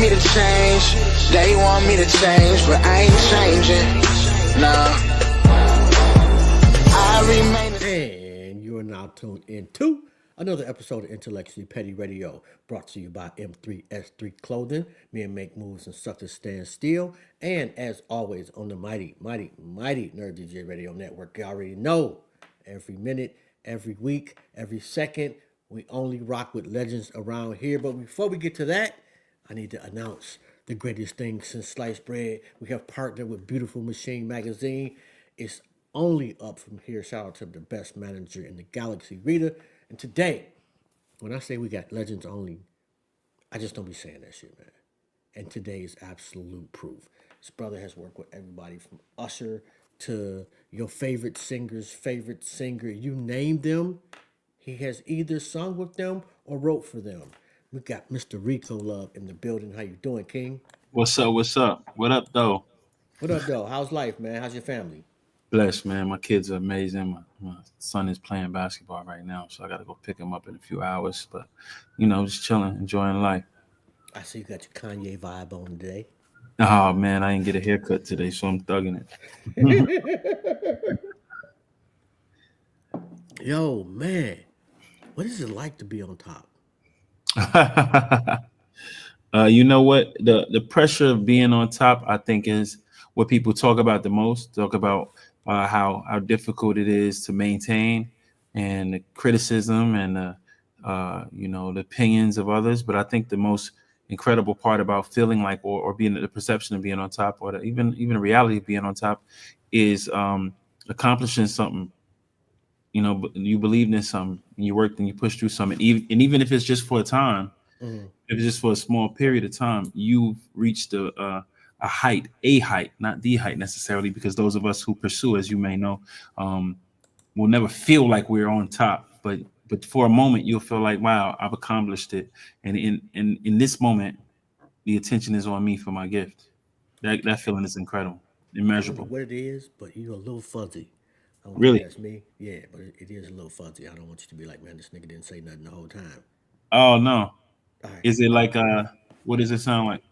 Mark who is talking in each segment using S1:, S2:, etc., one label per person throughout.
S1: me to change, they want me to change, but I ain't changing. Nah, I remain.
S2: And you are now tuned into another episode of Intellectually Petty Radio, brought to you by M3S3 Clothing. Men make moves and suckers stand still. And as always, on the mighty Nerd DJ Radio Network, you already know, every minute, every week, every second, we only rock with legends around here. But before we get to that, I need to announce the greatest thing since sliced bread. We have partnered with Beautiful Machine Magazine. It's only up from here. Shout out to the best manager in the galaxy, Rita. And today, when I say we got legends only, I just don't be saying that shit, man. And today is absolute proof. This brother has worked with everybody from Usher to your favorite singer's favorite singer. You name them, he has either sung with them or wrote for them. We got Mr. Rico Love in the building. How you doing, King?
S3: What's up? What's up? What up, though?
S2: What up, though? How's life, man? How's your family?
S3: Blessed, man. My kids are amazing. My son is playing basketball right now, so I got to go pick him up in a few hours. But, just chilling, enjoying life.
S2: I see you got your Kanye vibe on today.
S3: Oh, man, I didn't get a haircut today, so I'm thugging it.
S2: Yo, man, what is it like to be on top?
S3: You know what? The pressure of being on top, I think, is what people talk about the most. Talk about how difficult it is to maintain, and the criticism and the opinions of others. But I think the most incredible part about feeling like or being the perception of being on top, or even the reality of being on top, is accomplishing something. You believed in something, and you worked and you pushed through something, and even if it's just for a time, if it's just for a small period of time, you've reached a height, not the height necessarily, because those of us who pursue, as you may know, will never feel like we're on top, but for a moment you'll feel like, wow, I've accomplished it, and in this moment, the attention is on me for my gift. That feeling is incredible, immeasurable.
S2: I don't know what it is, but you're a little fuzzy. I don't
S3: Really?
S2: think that's me. Yeah, but it is a little fuzzy. I don't want you to be like, man, this nigga didn't say nothing the whole time.
S3: Oh no.
S2: All right.
S3: Is it like what does it sound like?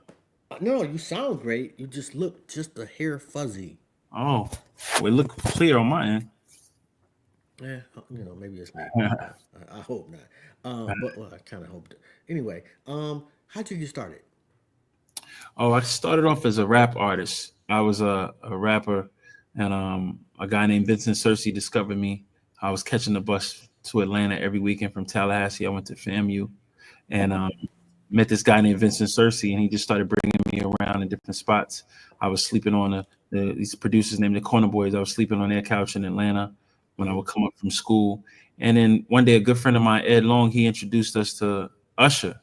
S2: No, you sound great. You just look just a hair fuzzy.
S3: Oh, well, it look clear on my end.
S2: Yeah, maybe it's me. I hope not. But I kind of hoped. Anyway, how'd you get started?
S3: Oh, I started off as a rap artist. I was a rapper, and a guy named Vincent Cersei discovered me. I was catching the bus to Atlanta every weekend from Tallahassee. I went to FAMU, and met this guy named Vincent Cersei, and he just started bringing me around in different spots. I was sleeping on these producers named the Corner Boys. I was sleeping on their couch in Atlanta when I would come up from school. And then one day, a good friend of mine, Ed Long, he introduced us to Usher.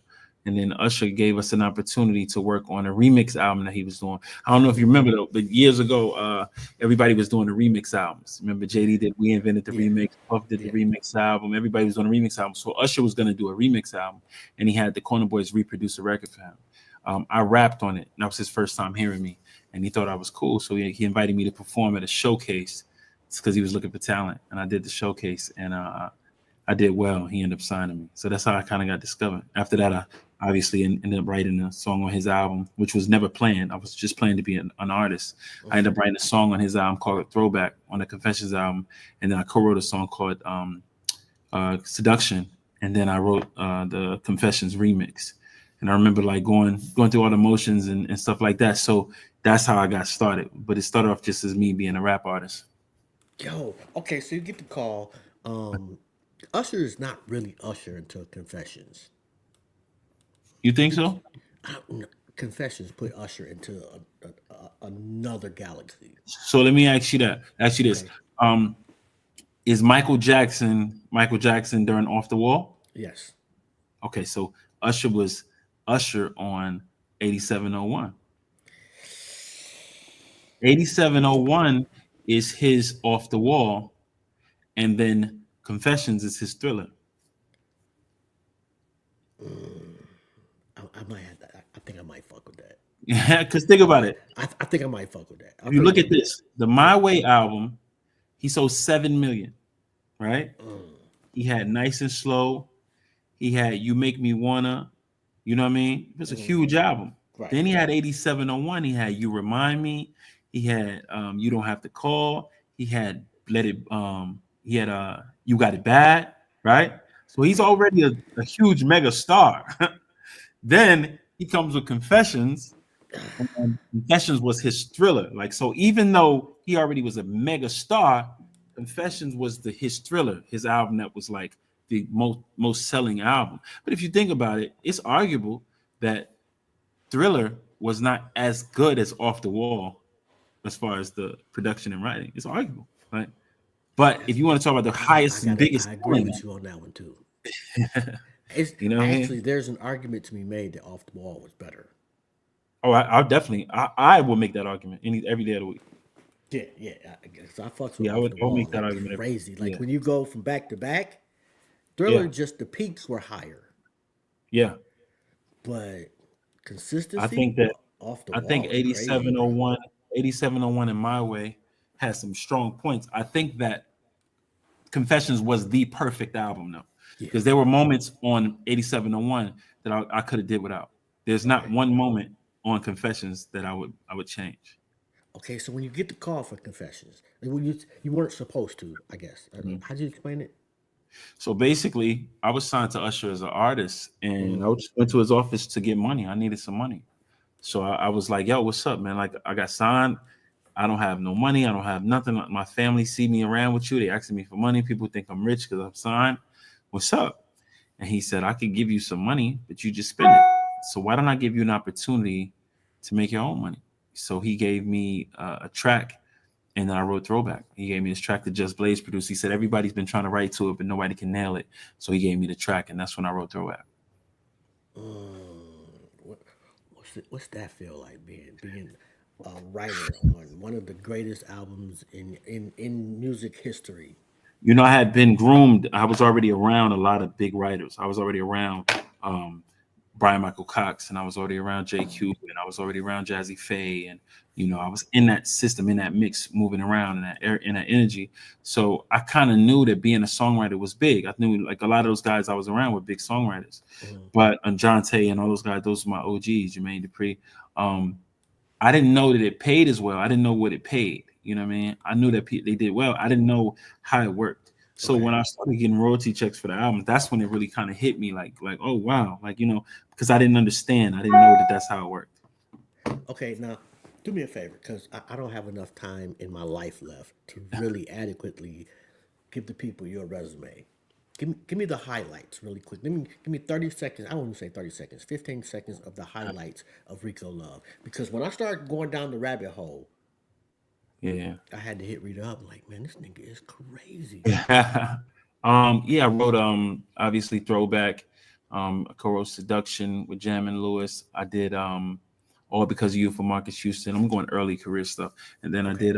S3: And then Usher gave us an opportunity to work on a remix album that he was doing. I don't know if you remember, though, but years ago, everybody was doing the remix albums. Remember, JD did We Invented the Remix, Puff did the remix album. Everybody was doing a remix album. So Usher was going to do a remix album, and he had the Corner Boys reproduce a record for him. I rapped on it, and that was his first time hearing me, and he thought I was cool. So he invited me to perform at a showcase. It's because he was looking for talent, and I did the showcase, and I did well. He ended up signing me. So that's how I kind of got discovered. After that, I obviously ended up writing a song on his album, which was never planned. I was just planning to be an artist. I ended up writing a song on his album called Throwback on the Confessions album, and then I co-wrote a song called Seduction, and then I wrote the Confessions remix. And I remember like going through all the motions and stuff like that. So that's how I got started. But it started off just as me being a rap artist.
S2: Yo, okay, so you get the call. Usher is not really Usher until Confessions.
S3: You think so?
S2: Confessions put Usher into another galaxy.
S3: So let me ask you this.
S2: Okay.
S3: Is Michael Jackson during Off the Wall?
S2: Yes.
S3: Okay, so Usher was Usher on 8701. 8701 is his Off the Wall, and then Confessions is his Thriller.
S2: I might have that. I think I might fuck with that.
S3: Yeah, because think about it.
S2: I think I might fuck with that.
S3: If you look at this, the My Way album, he sold 7 million, right? He had Nice and Slow. He had You Make Me Wanna. You know what I mean? It was a huge album. Then
S2: Right.
S3: he had 8701. He had You Remind Me. He had You Don't Have to Call. He had Let It he had You Got It Bad, right? So he's
S2: Right.
S3: already a huge mega star. Then he comes with Confessions, and Confessions was his thriller. Like, so even though he already was a mega star, Confessions was his thriller, his album that was like the most selling album. But if you think about it, it's arguable that Thriller was not as good as Off the Wall as far as the production and writing. It's arguable, right? But if
S2: That's
S3: you want to talk about the highest and biggest
S2: I agree
S3: selling,
S2: with you on that one too. It's
S3: you know what I
S2: actually
S3: mean?
S2: there's an argument to be made that Off the Wall was better.
S3: Oh, I'll definitely, I will make that argument every day of the week.
S2: Yeah, yeah. I guess I fucks with
S3: Yeah,
S2: Off the
S3: I'll
S2: Wall
S3: make that
S2: like
S3: argument.
S2: crazy. Like
S3: Yeah,
S2: when you go from back to back, Thriller
S3: yeah,
S2: just the peaks were higher,
S3: yeah.
S2: but
S3: I
S2: consistency
S3: think that
S2: Off the
S3: I think
S2: Wall is crazy, bro.
S3: 8701, 8701 in my way has some strong points. I think that Confessions was the perfect album though,
S2: Yeah.
S3: because there were moments on 8701 that I could have did without. There's not
S2: Okay.
S3: one moment on Confessions that I would change.
S2: Okay. So when you get the call for confessions, like when you weren't supposed to, I guess.
S3: Mhm.
S2: How'd you explain it?
S3: So basically, I was signed to Usher as an artist, and I
S2: Mm,
S3: just went to his office to get money. I needed some money, so I was like, "Yo, what's up, man? Like, I got signed. I don't have no money. I don't have nothing. My family see me around with you. They asking me for money. People think I'm rich because I'm signed. What's up?" And he said, I could give you some money, but you just spend it. So why don't I give you an opportunity to make your own money? So he gave me a track, and then I wrote Throwback. He gave me this track that Just Blaze produced. He said, everybody's been trying to write to it, but nobody can nail it. So he gave me the track, and that's when I wrote Throwback.
S2: what, what's that feel like being a writer on one of the greatest albums in music history?
S3: I had been groomed. I was already around a lot of big writers. I was already around um, Brian Michael Cox, and I was already around JQ, and I was already around Jazzy Faye, and I was in that system, in that mix, moving around in that air, in that energy. So I kind of knew that being a songwriter was big. I knew like a lot of those guys I was around were big songwriters,
S2: Mm,
S3: but Jonte and all those guys, those were my OGs, Jermaine Dupri. Um, I didn't know that it paid as well. I didn't know what it paid. You know what I mean? I knew that they did well. I didn't know how it worked. So when
S2: okay.
S3: I started getting royalty checks for the album, that's when it really kind of hit me, like oh wow, like because I didn't understand. I didn't know that that's how it worked.
S2: Okay, now do me a favor because I don't have enough time in my life left to really adequately give the people your resume. Give me the highlights really quick. Give me 30 seconds. I won't even say 30 seconds, 15 seconds of the highlights of Rico Love. Because when I start going down the rabbit hole,
S3: Yeah.
S2: I had to hit read up. I'm like, man, this nigga is crazy.
S3: Yeah, I wrote obviously Throwback, Corrosive Seduction with Jam and Lewis. I did All Because of You for Marcus Houston. I'm going early career stuff. And then I
S2: Okay.
S3: did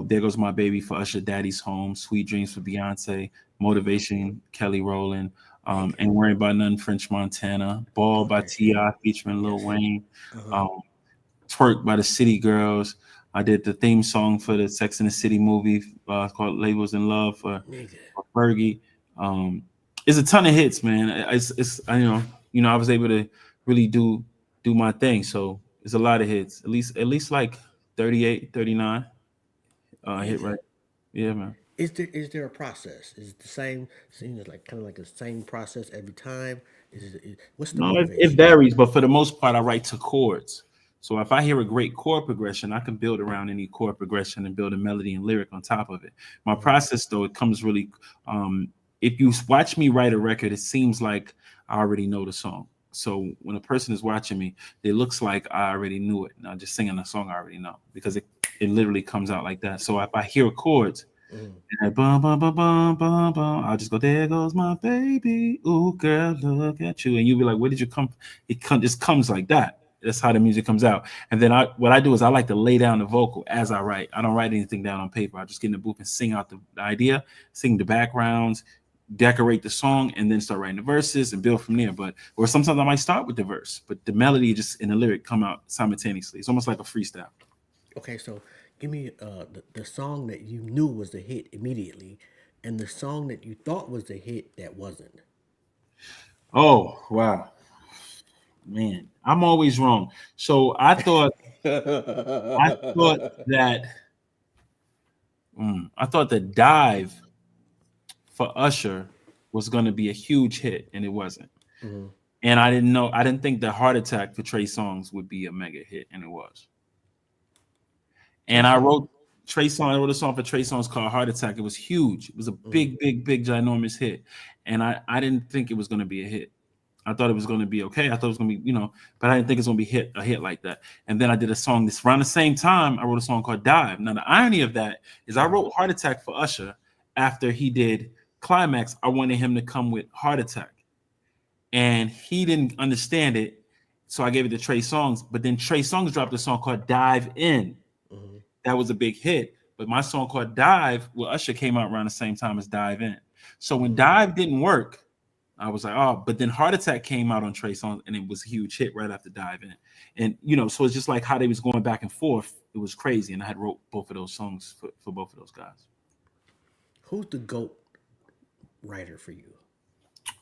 S3: There Goes My Baby for Usher, Daddy's Home, Sweet Dreams for Beyonce, Motivation, Kelly Rowland,
S2: Okay.
S3: Ain't Worried About None, French Montana, Ball by
S2: Okay.
S3: T.I. featuring Lil
S2: Yes.
S3: Wayne,
S2: Uh-huh.
S3: um, Twerk by the City Girls. I did the theme song for the Sex and the City movie called Labels in Love
S2: Nigga.
S3: for Fergie. It's a ton of hits, man. It's I was able to really do my thing. So it's a lot of hits. At least like 38, 39 hit
S2: Nigga.
S3: right. Yeah, man.
S2: Is there a process? Is it the same? Seems like kind of like the same process every time. What's the
S3: No, it
S2: motivation?
S3: varies, but for the most part, I write to chords. So if I hear a great chord progression, I can build around any chord progression and build a melody and lyric on top of it. My
S2: Mhm.
S3: process, though, it comes really. If you watch me write a record, it seems like I already know the song. So when a person is watching me, it looks like I already knew it. And I'm just singing a song I already know because it literally comes out like that. So if I hear chords,
S2: Mhm.
S3: and bum, bum, bum, bum, bum, bum. I'll just go, there goes my baby. Ooh, girl, look at you. And you'll be like, where did you come? Just comes like that. That's how the music comes out. And then what I do is I like to lay down the vocal as I write. I don't write anything down on paper. I just get in the booth and sing out the idea, sing the backgrounds, decorate the song, and then start writing the verses and build from there. Or sometimes I might start with the verse, but the melody just and the lyric come out simultaneously. It's almost like a freestyle.
S2: Okay, so give me the song that you knew was the hit immediately, and the song that you thought was the hit that wasn't.
S3: Oh, wow. Man, I'm always wrong. So I thought that I thought the dive for Usher was going to be a huge hit, and it wasn't.
S2: Mhm.
S3: And I didn't know. I didn't think the Heart Attack for Trey Songz would be a mega hit, and it was. And I
S2: Okay.
S3: wrote Trey Songz. I wrote a song for Trey Songz called Heart Attack. It was huge. It was a
S2: Mhm.
S3: big, big, big, ginormous hit. And I didn't think it was going to be a hit. I thought it was going to be okay. I thought it was going to be, but I didn't think it's going to be a hit like that. And then I did a song this around the same time. I wrote a song called Dive. Now the irony of that is I
S2: Mhm.
S3: wrote Heart Attack for Usher after he did Climax. I wanted him to come with Heart Attack, and he didn't understand it, so I gave it to Trey Songz. But then Trey Songz dropped a song called Dive In.
S2: Mhm.
S3: That was a big hit. But my song called Dive with Usher came out around the same time as Dive In. So when
S2: Mhm.
S3: Dive didn't work, I was like, oh, but then Heart Attack came out on Trey Songz, and it was a huge hit right after Dive In. And so it's just like how they was going back and forth. It was crazy. And I had wrote both of those songs for both of those guys.
S2: Who's the GOAT writer for you?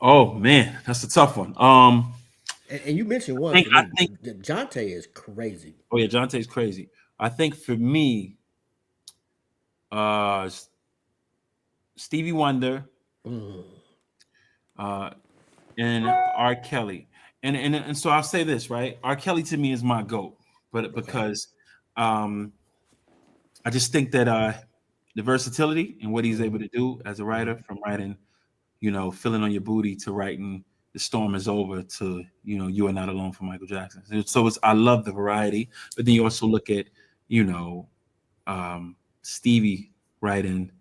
S3: Oh man, that's a tough one.
S2: And you mentioned one
S3: think
S2: for
S3: I
S2: me.
S3: think
S2: Jonte is crazy.
S3: oh yeah, Jonte's crazy. I think for me, uh Stevie Wonder,
S2: Mm.
S3: uh, and R. Kelly. And so I'll say this, right? R. Kelly to me is my GOAT, but
S2: Okay.
S3: because um I just think that the versatility and what he's able
S2: Mhm.
S3: to do as a
S2: Mhm.
S3: writer, from writing, Feeling on Your Booty, to writing The Storm Is Over, to You Are Not Alone for Michael Jackson. So I love the variety, but then you also look at, you know, Stevie writing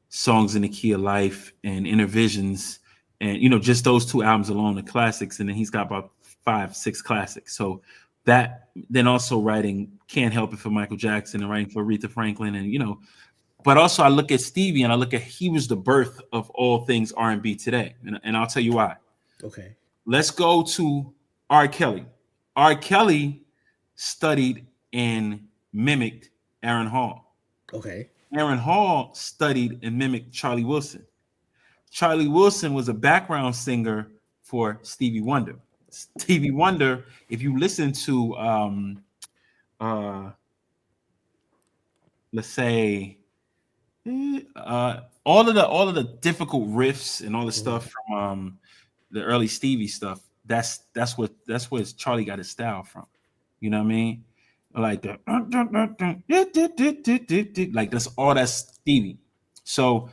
S3: Songs in the Key of Life and Inner Visions, and just those two albums alone are classics, and then he's got about 5 6 classics. So that, then also writing Can't Help It for Michael Jackson, and writing for Aretha Franklin, and but also I look at Stevie and I look at, he was the birth of all things R&B today, and I'll tell you why.
S2: Okay.
S3: Let's go to R. Kelly. R. Kelly studied and mimicked Aaron Hall.
S2: Okay.
S3: Aaron Hall studied and mimicked Charlie Wilson. Charlie Wilson was a background singer for Stevie Wonder. Stevie Wonder, if you listen to uh let's say all of the difficult riffs and all the
S2: Mhm.
S3: stuff from the early Stevie stuff, that's where Charlie got his style from. You know what I mean? Like the like that's Stevie. So
S2: I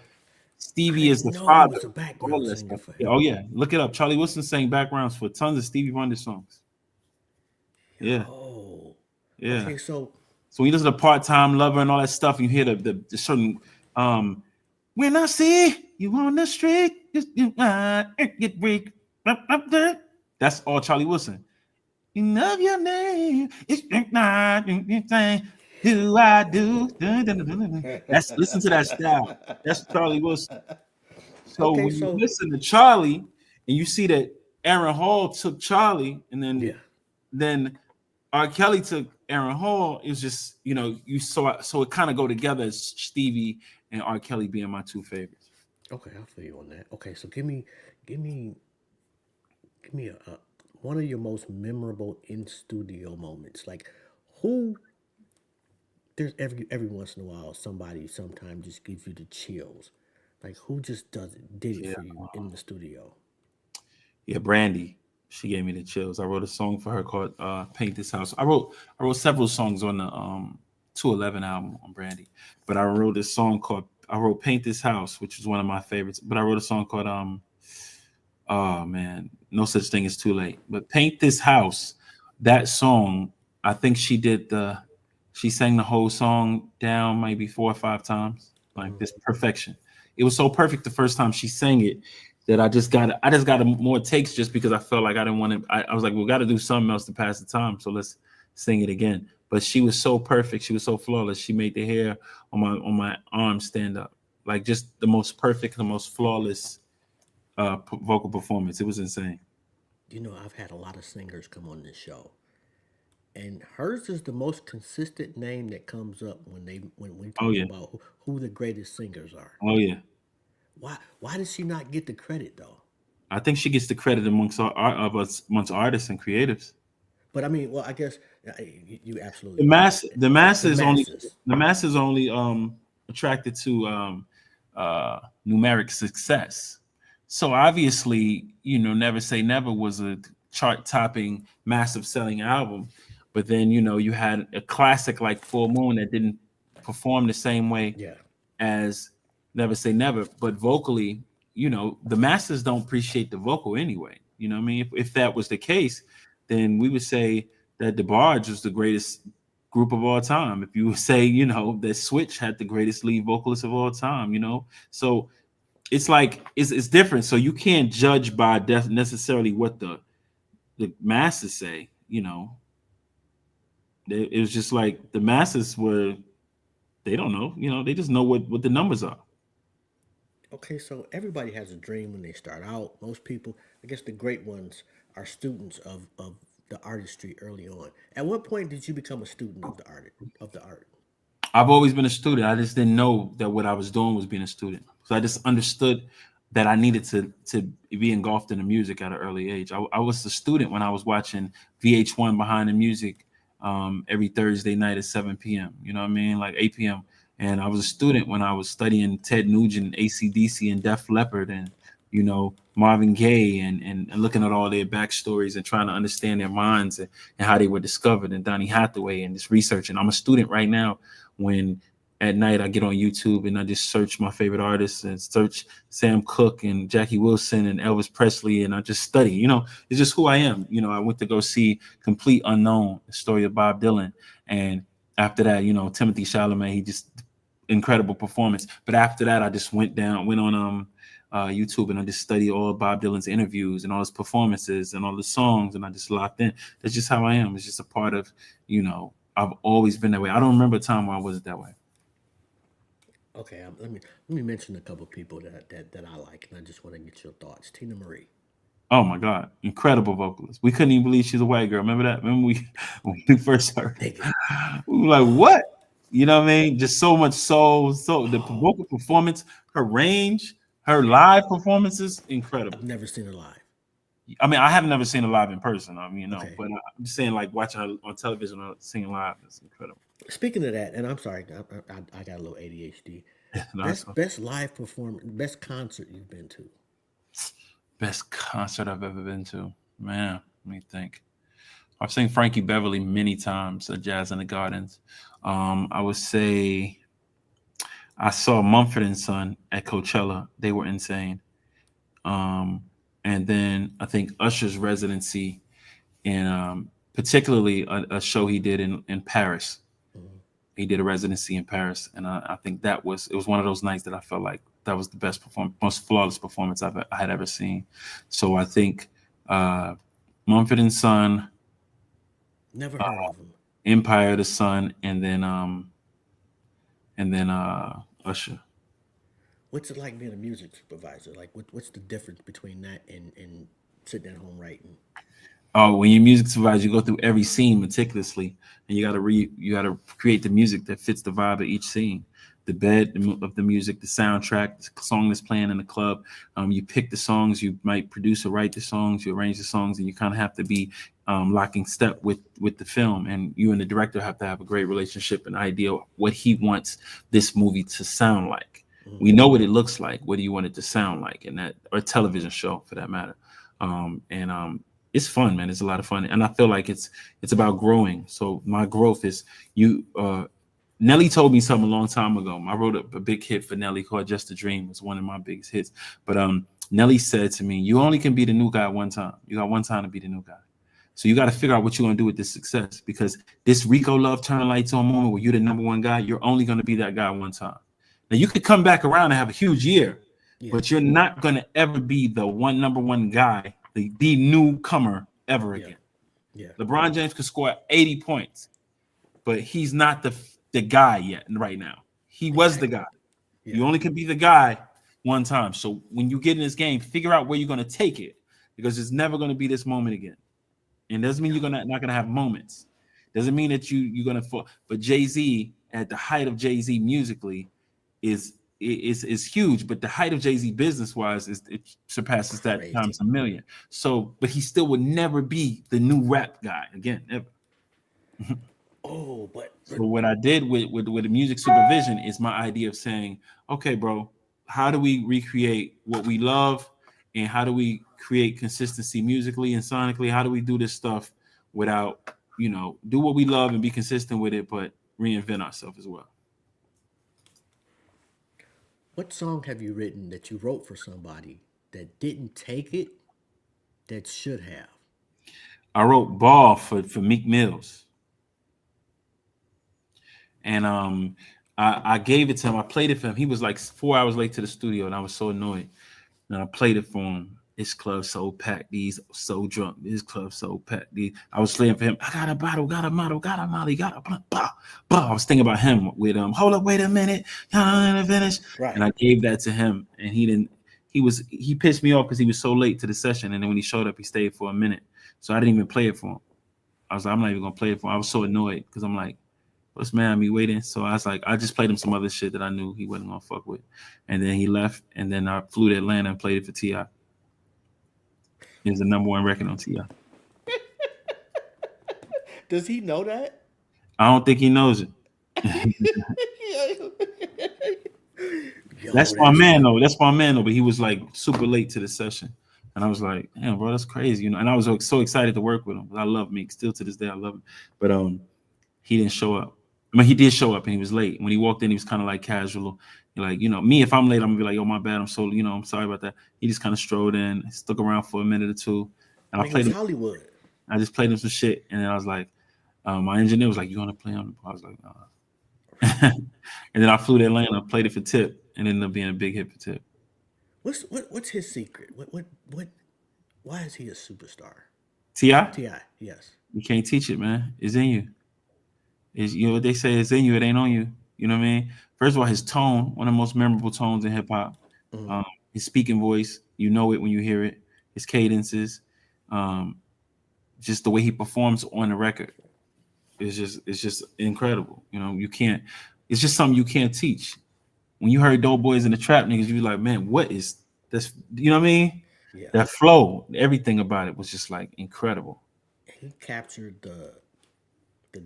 S3: Stevie is
S2: didn't
S3: the
S2: know he
S3: father
S2: was a
S3: of all
S2: background
S3: of that
S2: singer
S3: stuff.
S2: for
S3: Yeah,
S2: him.
S3: oh yeah, look it up. Charlie Wilson sang backgrounds for tons of Stevie Wonder songs. Yeah,
S2: Oh.
S3: yeah.
S2: Okay, so
S3: So when you listen to Part Time Lover and all that stuff, and you hear the certain when I see you on the street, get weak. That's all Charlie Wilson. You love your name. It's not anything. Do I do? That's, listen to that style. That's Charlie Wilson. So
S2: okay,
S3: when you
S2: so
S3: listen to Charlie and you see that Aaron Hall took Charlie, and then
S2: yeah.
S3: R. Kelly took Aaron Hall, it's just, you so it kind of go together as Stevie and R. Kelly being my two favorites.
S2: Okay, I'll feel you on that. Okay, so give me, give me a one of your most memorable in studio moments. Like, who? There's every once in a while somebody sometimes just gives you the chills. Like, who just did it
S3: Yeah.
S2: for you in the studio?
S3: Yeah, Brandy. She gave me the chills. I wrote a song for her called "Paint This House." I wrote several songs on the 211 album on Brandy, but I wrote "Paint This House," which is one of my favorites. But I wrote a song called oh man, No Such Thing as Too Late. But "Paint This House," that song, I think she sang the whole song down maybe 4 or 5 times, like
S2: Hmm.
S3: this perfection. It was so perfect the first time she sang it that I just got more takes, just because I felt like I didn't want to. I was like, we got to do something else to pass the time, so let's sing it again. But she was so perfect. She was so flawless. She made the hair on my arm stand up, like just the most perfect, the most flawless vocal performance. It was insane.
S2: You know, I've had a lot of singers come on this show, and hers is the most consistent name that comes up when we
S3: Oh
S2: talk
S3: yeah.
S2: about who the greatest singers are.
S3: Oh yeah.
S2: Why does she not get the credit though?
S3: I think she gets the credit amongst of us amongst artists and creatives.
S2: But I mean, well, I guess you absolutely
S3: The
S2: right.
S3: mass, the mass
S2: The
S3: is only
S2: masses.
S3: the mass is only attracted to numeric success. So obviously, Never Say Never was a chart-topping, massive selling album, but then you had a classic like Full Moon that didn't perform the same way
S2: Yeah.
S3: as Never Say Never, but vocally, the masses don't appreciate the vocal anyway. You know what I mean? If that was the case, then we would say that DeBarge was the greatest group of all time. If you would say, that Switch had the greatest lead vocalist of all time, so it's like it's different. So you can't judge by necessarily what the masses say. It was just like the masses were. They don't know. They just know what the numbers are.
S2: Okay, so everybody has a dream when they start out. Most people, I guess the great ones are students of the artistry early on. At what point did you become a student of the art?
S3: I've always been a student. I just didn't know that what I was doing was being a student. So I just understood that I needed to be engulfed in the music at an early age. I was a student when I was watching VH1 Behind the Music every Thursday night at 7 p.m. You know what I mean? Like 8 p.m. And I was a student when I was studying Ted Nugent, AC/DC, and Def Leppard, and Marvin Gaye, and looking at all their backstories and trying to understand their minds and how they were discovered, and Donny Hathaway, and just researching. I'm a student right now when at night I get on YouTube and I just search my favorite artists and search Sam Cooke and Jackie Wilson and Elvis Presley, and I just study. It's just who I am. I went to go see Complete Unknown, the story of Bob Dylan, and after that, Timothy Chalamet, he just incredible performance. But after that, I just went on YouTube, and I just studied all of Bob Dylan's interviews and all his performances and all the songs, and I just locked in. That's just how I am. It's just a part of, I've always been that way. I don't remember a time where I wasn't that way.
S2: Okay, let me mention a couple of people that I like, and I just want to get your thoughts. Tina Marie.
S3: Oh my God, incredible vocalist. We couldn't even believe she's a white girl. Remember that? Remember when we first heard it? We were like, what? You know what I mean? Just so much soul. So the vocal performance, her range, her live performances, incredible.
S2: I've never seen her live.
S3: I mean, I have never seen her live in person.
S2: Okay.
S3: But I'm just saying, like watching her on television or singing live is incredible.
S2: Speaking of that, and I'm sorry, I got a little ADHD. Best live performance, best concert you've been to.
S3: Best concert I've ever been to, man. Let me think. I've seen Frankie Beverly many times at Jazz in the Gardens. I would say I saw Mumford & Son at Coachella. They were insane. And then I think Usher's residency in particularly a show he did in Paris.
S2: Mm-hmm.
S3: He did a residency in Paris, and I think it was one of those nights that I felt like that was the best most flawless performance I had ever seen. So I think Mumford & Son,
S2: Never heard of him.
S3: Empire of the Sun, and then Usher.
S2: What's it like being a music supervisor? Like, what's the difference between that and sitting at home writing?
S3: Oh, when you're music supervisor, you go through every scene meticulously, and you got to create the music that fits the vibe of each scene. The bed of the music, the soundtrack, the song that's playing in the club. You pick the songs. You might produce or write the songs. You arrange the songs, and you kind of have to be locking step with the film. And you and the director have to have a great relationship and idea what he wants this movie to sound like. Mm-hmm. We know what it looks like. What do you want it to sound like? And that, or a television show for that matter. It's fun, man. It's a lot of fun, and I feel like it's about growing. So my growth is you. Nelly told me something a long time ago. I wrote a big hit for Nelly called "Just a Dream." It's one of my biggest hits. But Nelly said to me, "You only can be the new guy one time. You got one time to be the new guy. So you got to figure out what you're gonna do with this success, because this Rico Love Turn Lights On moment where you're the number one guy, you're only gonna be that guy one time. Now you could come back around and have a huge year, but you're not gonna ever be the number one guy." The newcomer ever again.
S2: Yeah.
S3: LeBron James could score 80 points, but he's not the guy yet right now. He was the guy. Yeah. You only can be the guy one time. So when you get in this game, figure out where you're going to take it, because it's never going to be this moment again. And doesn't mean you're not going to have moments. Doesn't mean that you're going to fall. But Jay-Z, at the height of Jay-Z musically, is is huge, but the height of Jay-Z business wise it surpasses that
S2: Crazy.
S3: times a million. So, but he still would never be the new rap guy again, ever.
S2: Oh, but
S3: So what I did with the music supervision is my idea of saying, okay, bro, how do we recreate what we love, and how do we create consistency musically and sonically? How do we do this stuff without, do what we love and be consistent with it, but reinvent ourselves as well?
S2: what song have you written that you wrote for somebody that didn't take it that should have?
S3: I wrote Ball for Meek Mills. And I gave it to him. I played it for him. He was like 4 hours late to the studio, and I was so annoyed. And I played it for him. This club so packed. These so drunk. This club so packed. I was slaying for him. I got a bottle, got a model, got a molly, got a blah, blah, blah. I was thinking about him with hold up, wait a minute, finish.
S2: Right.
S3: And I gave that to him, and he didn't. He pissed me off because he was so late to the session, and then when he showed up, he stayed for a minute. So I didn't even play it for him. I was like, I'm not even gonna play it for him. I was so annoyed because I'm like, what's mad at me waiting? So I was like, I just played him some other shit that I knew he wasn't gonna fuck with. And then he left, and then I flew to Atlanta and played it for T.I. It's the #1 record on T.I.
S2: Does he know that?
S3: I don't think he knows it.
S2: Yo,
S3: That's my man though. That's my man though. But he was like super late to the session. And I was like, damn, bro, that's crazy. And I was so excited to work with him. I love Meek. Still to this day, I love him. But he didn't show up. I mean, he did show up and he was late. When he walked in, he was kind of like casual. Like, me, if I'm late, I'm gonna be like, yo, my bad. I'm sorry about that. He just kind of strolled in, stuck around for a minute or two. And I played him.
S2: Hollywood.
S3: I just played him some shit. And then I was like, my engineer was like, you want to play him? I was like, nah. And then I flew to Atlanta, played it for Tip, and ended up being a big hit for Tip.
S2: What's his secret? Why is he a superstar?
S3: T.I.?
S2: T.I., yes.
S3: You can't teach it, man. It's in you. What they say, it's in you, it ain't on you. You know what I mean? First of all, his tone, one of the most memorable tones in hip hop.
S2: Mm-hmm.
S3: His speaking voice, you know it when you hear it. His cadences, just the way he performs on the record. It's just incredible. It's just something you can't teach. When you heard Dope Boys and the Trap niggas, you be like, man, what is this? You know what I mean?
S2: Yeah.
S3: That flow, everything about it was just like incredible.
S2: He captured the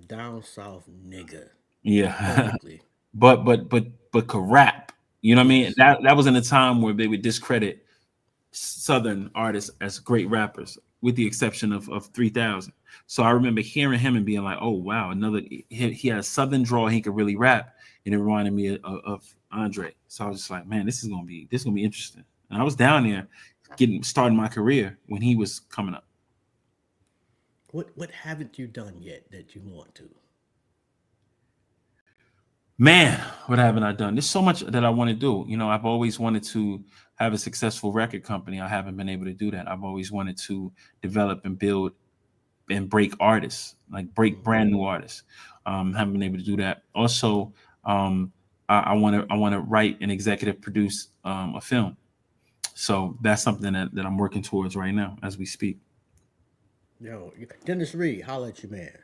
S2: down south nigga.
S3: Yeah. but could rap. You know what I mean? That was in a time where they would discredit Southern artists as great rappers, with the exception of 3000. So I remember hearing him and being like, oh wow, he had a Southern drawl, he could really rap, and it reminded me of Andre. So I was just like, man, this is gonna be interesting. And I was down there starting my career when he was coming up.
S2: What haven't you done yet that you want to?
S3: Man, what haven't I done? There's so much that I want to do. I've always wanted to have a successful record company. I haven't been able to do that. I've always wanted to develop and build and break artists, like break brand new artists. Haven't been able to do that. Also, I want to write and executive produce a film. So that's something that I'm working towards right now as we speak.
S2: Yo, Dennis Reed, holla at your man.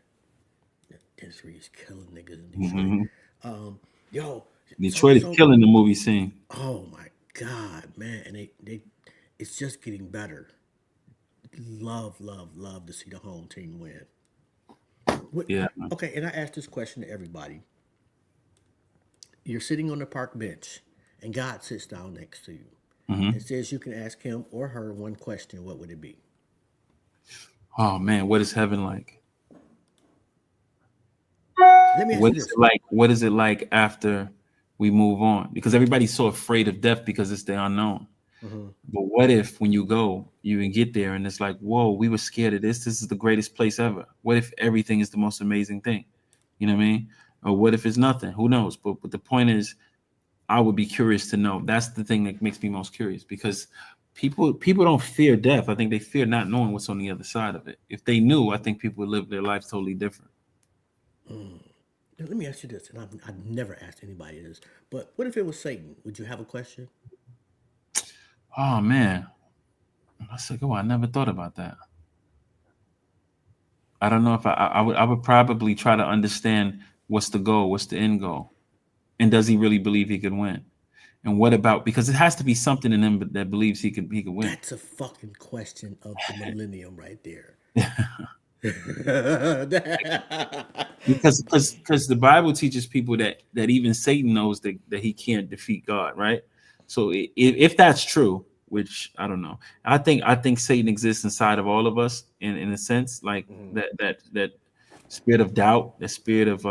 S2: Dennis Reed's killing niggas in Detroit.
S3: Detroit is killing the movie scene.
S2: Oh my God, man. And they it's just getting better. Love to see the home team win.
S3: Yeah.
S2: Okay, and I asked this question to everybody. You're sitting on the park bench and God sits down next to you and says you can ask him or her one question. What would it be?
S3: Oh man, what is heaven like?
S2: Let me ask you this.
S3: What is it like after we move on? Because everybody's so afraid of death because it's the unknown. But what if when you go, you can get there and it's like, whoa, we were scared of this. This is the greatest place ever. What if everything is the most amazing thing? You know what I mean? Or what if it's nothing? Who knows? But the point is, I would be curious to know. That's the thing that makes me most curious, because people don't fear death. I think they fear not knowing what's on the other side of it. If they knew, I think people would live their lives totally different.
S2: Now, let me ask you this, and I've never asked anybody this, but what if it was Satan? Would you have a question?
S3: Oh man, that's like, oh, I never thought about that. I don't know if I would probably try to understand what's the goal, what's the end goal, and does he really believe he could win? And what about, because it has to be something in him that believes he could win.
S2: That's a fucking question of the millennium right there.
S3: Because the Bible teaches people that even Satan knows that he can't defeat God, right? So if that's true, which I don't know, I think Satan exists inside of all of us in a sense, like
S2: Mhm.
S3: that spirit of doubt, that spirit of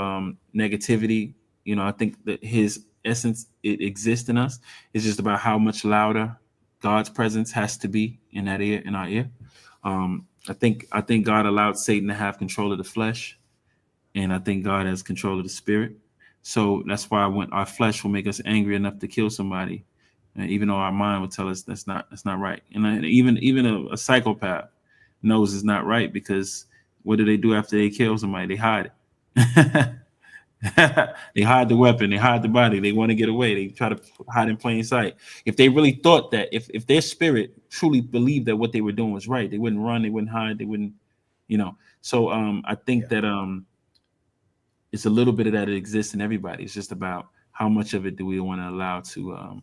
S3: negativity. I think that his essence, it exists in us. It's just about how much louder God's presence has to be in our ear. I think God allowed Satan to have control of the flesh, and I think God has control of the spirit. So that's why when our flesh will make us angry enough to kill somebody, even though our mind will tell us that's not right. And even a psychopath knows it's not right, because what do they do after they kill somebody? They hide it. They hide the weapon, they hide the body, they want to get away, they try to hide in plain sight. If they really thought that, if their spirit truly believed that what they were doing was right, they wouldn't run, they wouldn't hide, they wouldn't. So I think
S2: Yeah.
S3: that it's a little bit of that exists in everybody. It's just about how much of it do we want to allow to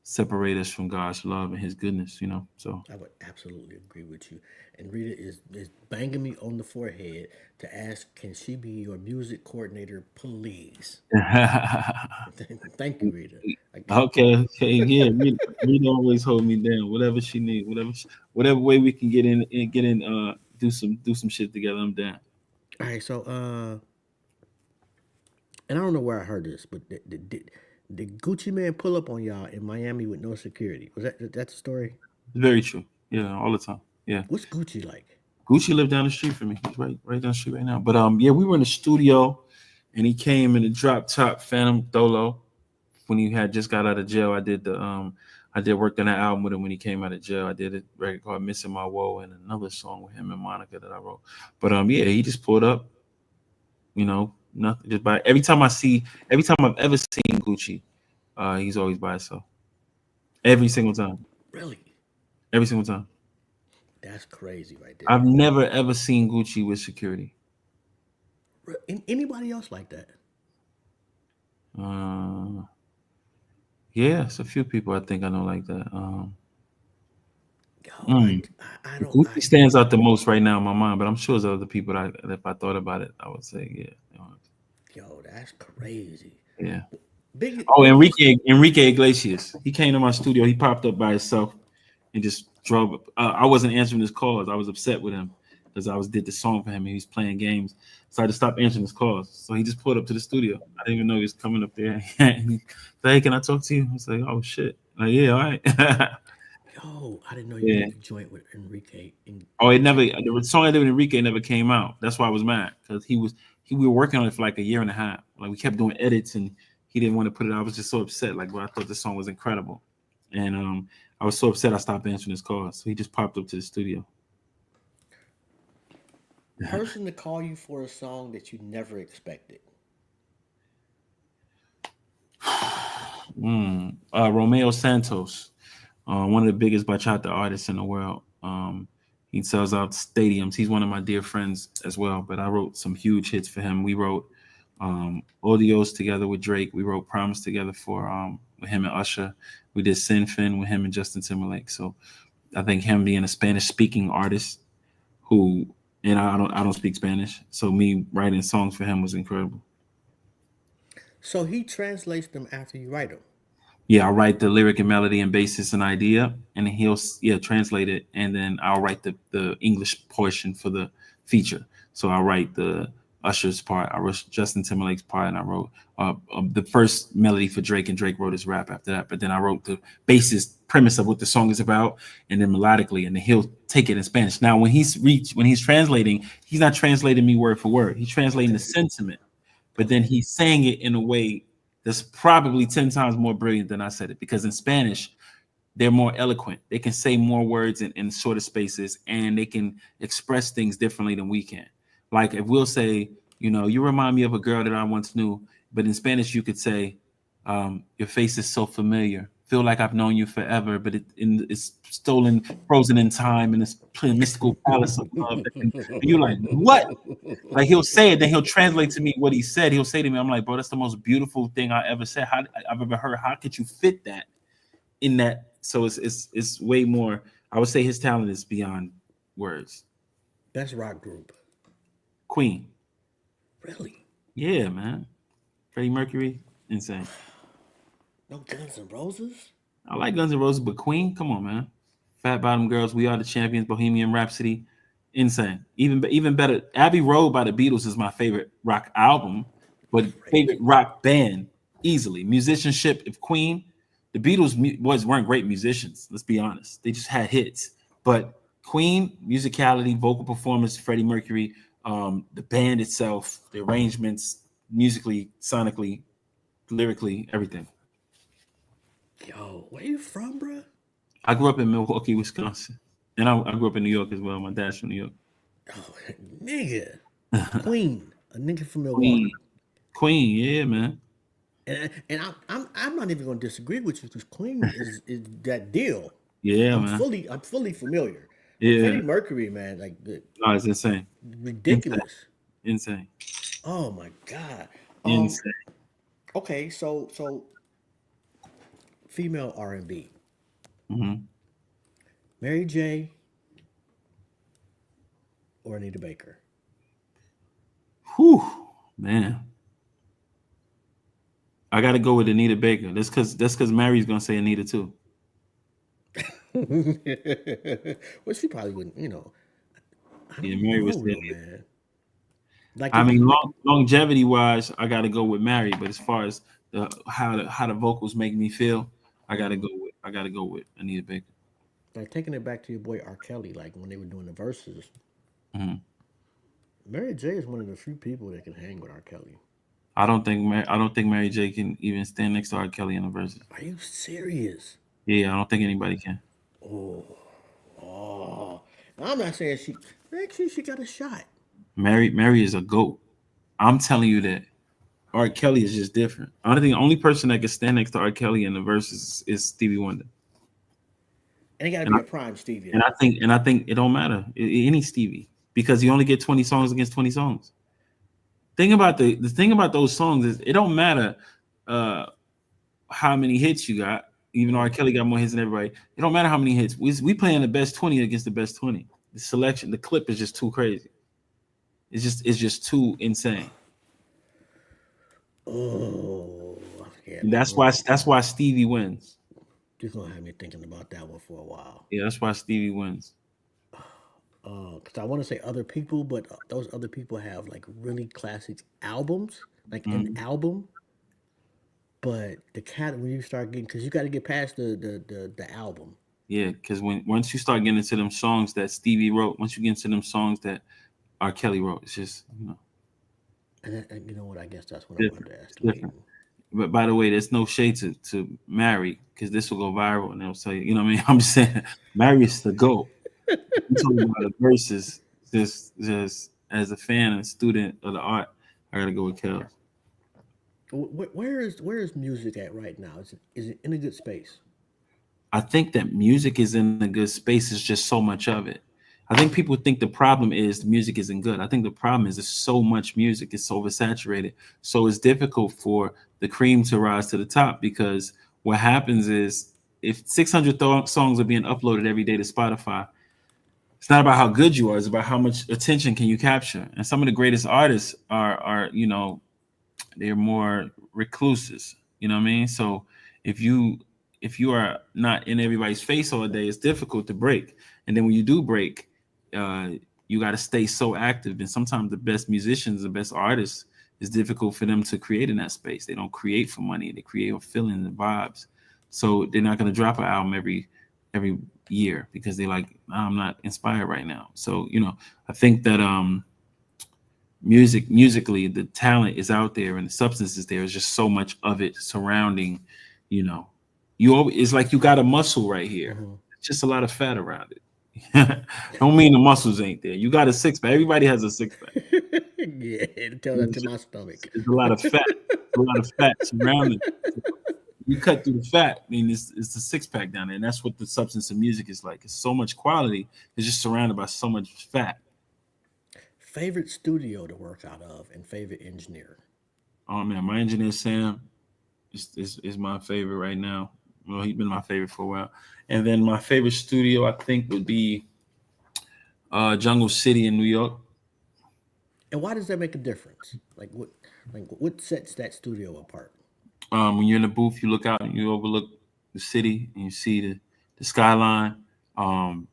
S3: separate us from God's love and his goodness. So
S2: I would absolutely agree with you. And Rita is banging me on the forehead to ask, can she be your music coordinator, please? Thank you, Rita.
S3: okay, yeah. Me always hold me down. Whatever she needs, whatever way we can do some shit together. I'm down.
S2: All right, so and I don't know where I heard this, but did Gucci Man pull up on y'all in Miami with no security? Was that's the story?
S3: It's very true. Yeah, all the time. Yeah.
S2: What's Gucci like?
S3: Gucci lived down the street from me. He's right down the street right now. But yeah, we were in the studio, and he came in the drop top Phantom Dolo when he had just got out of jail. I did work on that album with him when he came out of jail. I did a record called Missing My Woe and another song with him and Monica that I wrote. But yeah, he just pulled up, nothing, just by every time I've ever seen Gucci, he's always by himself. Every single time.
S2: Really?
S3: Every single time.
S2: That's crazy right there.
S3: I've never ever seen Gucci with security.
S2: Anybody else like that?
S3: Uh yeah, it's a few people I think I know like that.
S2: Yo,
S3: Mm.
S2: I don't.
S3: Gucci stands out the most right now in my mind, but I'm sure there's other people that if I thought about it, I would say,
S2: Yo, that's crazy.
S3: yeah.
S2: Big,
S3: Oh,
S2: big.
S3: Enrique Iglesias. He came to my studio. He popped up by himself and just drove. I wasn't answering his calls. I was upset with him because did the song for him and he was playing games. So I just stopped answering his calls. So he just pulled up to the studio. I didn't even know he was coming up there. And he said, "Hey, can I talk to you?" I was like, "Oh shit." Like, yeah, all right.
S2: Yo, I didn't know you
S3: Yeah.
S2: did the joint with Enrique.
S3: Oh, the song I did with Enrique never came out. That's why I was mad, because we were working on it for like a year and a half. Like we kept doing edits and he didn't want to put it out. I was just so upset. Like, bro, I thought this song was incredible. And I was so upset I stopped answering his calls. So he just popped up to the studio.
S2: Person to call you for a song that you never expected.
S3: Romeo Santos, one of the biggest bachata artists in the world. He sells out stadiums. He's one of my dear friends as well. But I wrote some huge hits for him. We wrote Odios together with Drake. We wrote Promise together with him and Usher. We did Sin Fin with him and Justin Timberlake. So I think him being a Spanish speaking artist and I don't speak Spanish, so me writing songs for him was incredible.
S2: So he translates them after you write them.
S3: Yeah, I'll write the lyric and melody and basis and idea, and then he'll translate it, and then I'll write the English portion for the feature. So I'll write the Usher's part, I wrote Justin Timberlake's part, and I wrote the first melody for Drake, and Drake wrote his rap after that. But then I wrote the basis premise of what the song is about, and then melodically, and then he'll take it in Spanish. Now, when he's translating, he's not translating me word for word. He's translating the sentiment, but then he's saying it in a way that's probably 10 times more brilliant than I said it, because in Spanish, they're more eloquent. They can say more words in shorter spaces, and they can express things differently than we can. Like if we'll say, you remind me of a girl that I once knew, but in Spanish you could say, your face is so familiar. feel like I've known you forever, but it's frozen in time in this mystical palace of love. And you're like, what? Like he'll say it, then he'll translate to me what he said. He'll say to me, I'm like, bro, that's the most beautiful thing I ever said. I've ever heard. How could you fit that in that? So it's way more. I would say his talent is beyond words.
S2: Best rock group.
S3: Queen.
S2: Really?
S3: Yeah, man. Freddie Mercury, insane.
S2: No Guns N' Roses?
S3: I like Guns N' Roses, but Queen, come on, man. Fat Bottom Girls, We Are the Champions, Bohemian Rhapsody, insane. Even better, Abbey Road by the Beatles is my favorite rock album, but favorite rock band easily. Musicianship of Queen, the Beatles weren't great musicians. Let's be honest, they just had hits. But Queen, musicality, vocal performance, Freddie Mercury, the band itself, the arrangements, musically, sonically, lyrically, everything.
S2: Yo, where you from, bro?
S3: I grew up in Milwaukee, Wisconsin, and I grew up in New York as well. My dad's from New York.
S2: Oh, nigga, Queen, a nigga from Milwaukee.
S3: Queen, yeah, man.
S2: And I'm not even gonna disagree with you because Queen is that deal.
S3: Yeah,
S2: I'm
S3: man.
S2: I'm fully familiar.
S3: Yeah,
S2: Freddie Mercury, man, like
S3: no, it's insane,
S2: ridiculous.
S3: insane.
S2: Oh my god.
S3: Insane.
S2: Okay, so female R&B.
S3: Mm-hmm.
S2: Mary J. or Anita Baker.
S3: Whew, man. I got to go with Anita Baker. That's because Mary's gonna say Anita too.
S2: Well, she probably wouldn't,
S3: Yeah, Mary was
S2: know, man. Like
S3: I mean, longevity wise, I got to go with Mary. But as far as how the vocals make me feel, I got to go with Anita Baker.
S2: Like taking it back to your boy R. Kelly, like when they were doing the verses.
S3: Mm-hmm.
S2: Mary J is one of the few people that can hang with R. Kelly.
S3: I don't think Mary J can even stand next to R. Kelly in the verses.
S2: Are you serious?
S3: Yeah, I don't think anybody can.
S2: Oh. I'm not saying actually she got a shot.
S3: Mary is a GOAT. I'm telling you that R. Kelly is just different. I think the only person that can stand next to R. Kelly in the verses is Stevie Wonder.
S2: And it got to be a prime Stevie.
S3: And I think it don't matter any Stevie because you only get 20 songs against 20 songs. Thing about the thing about those songs is it don't matter how many hits you got. Even though R. Kelly got more hits than everybody, it don't matter how many hits. We playing the best 20 against the best 20. The selection, the clip is just too crazy. It's just too insane.
S2: Oh, yeah.
S3: That's why Stevie wins.
S2: You're gonna have me thinking about that one for a while.
S3: Yeah, that's why Stevie wins.
S2: Because I want to say other people, but those other people have like really classic albums, like an album. But when you start getting, because you got to get past the album.
S3: Yeah, because once you start getting into them songs that Stevie wrote, once you get into them songs that R. Kelly wrote, it's just
S2: And you know what? I guess that's what I wanted to ask you.
S3: But by the way, there's no shade to Mary because this will go viral and they'll say, you know what I mean? I'm just saying, Mary is the GOAT. I'm talking about the verses. Just as a fan and student of the art, I gotta go with Kel.
S2: Where is music at right now? Is it in a good space?
S3: I think that music is in a good space. It's just so much of it. I think people think the problem is the music isn't good. I think the problem is there's so much music. It's oversaturated. So it's difficult for the cream to rise to the top because what happens is if 600 songs are being uploaded every day to Spotify, it's not about how good you are. It's about how much attention can you capture. And some of the greatest artists are they're more recluses. You know what I mean? So if you are not in everybody's face all day, it's difficult to break. And then when you do break, you got to stay so active. And sometimes the best musicians, the best artists, it's difficult for them to create in that space. They don't create for money. They create for feelings and vibes. So they're not going to drop an album every year because they're like, I'm not inspired right now. So, I think that musically, the talent is out there and the substance is there. There's just so much of it surrounding, it's like you got a muscle right here. Mm-hmm. It's just a lot of fat around it. Don't mean the muscles ain't there. You got a six pack. Everybody has a six pack.
S2: Yeah, tell that to my stomach.
S3: There's a lot of fat. A lot of fat surrounding. You cut through the fat. I mean, it's the six pack down there, and that's what the substance of music is like. It's so much quality. It's just surrounded by so much fat.
S2: Favorite studio to work out of and favorite engineer.
S3: Oh man, my engineer Sam is my favorite right now. Well, he's been my favorite for a while. And then my favorite studio, I think, would be Jungle City in New York.
S2: And why does that make a difference? What sets that studio apart?
S3: When you're in the booth, you look out and you overlook the city and you see the skyline. Um,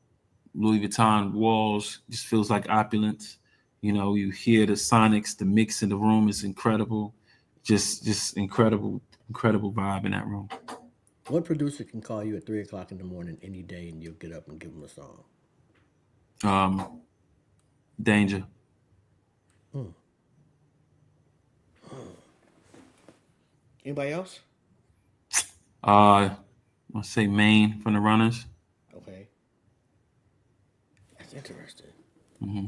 S3: Louis Vuitton walls just feels like opulence. You know, you hear the sonics, the mix in the room is incredible. Just incredible vibe in that room.
S2: What producer can call you at 3 o'clock in the morning any day and you'll get up and give them a song?
S3: Um, Danger.
S2: Anybody else?
S3: I'll say Maine from the Runners.
S2: Okay, that's interesting.
S3: Mm-hmm.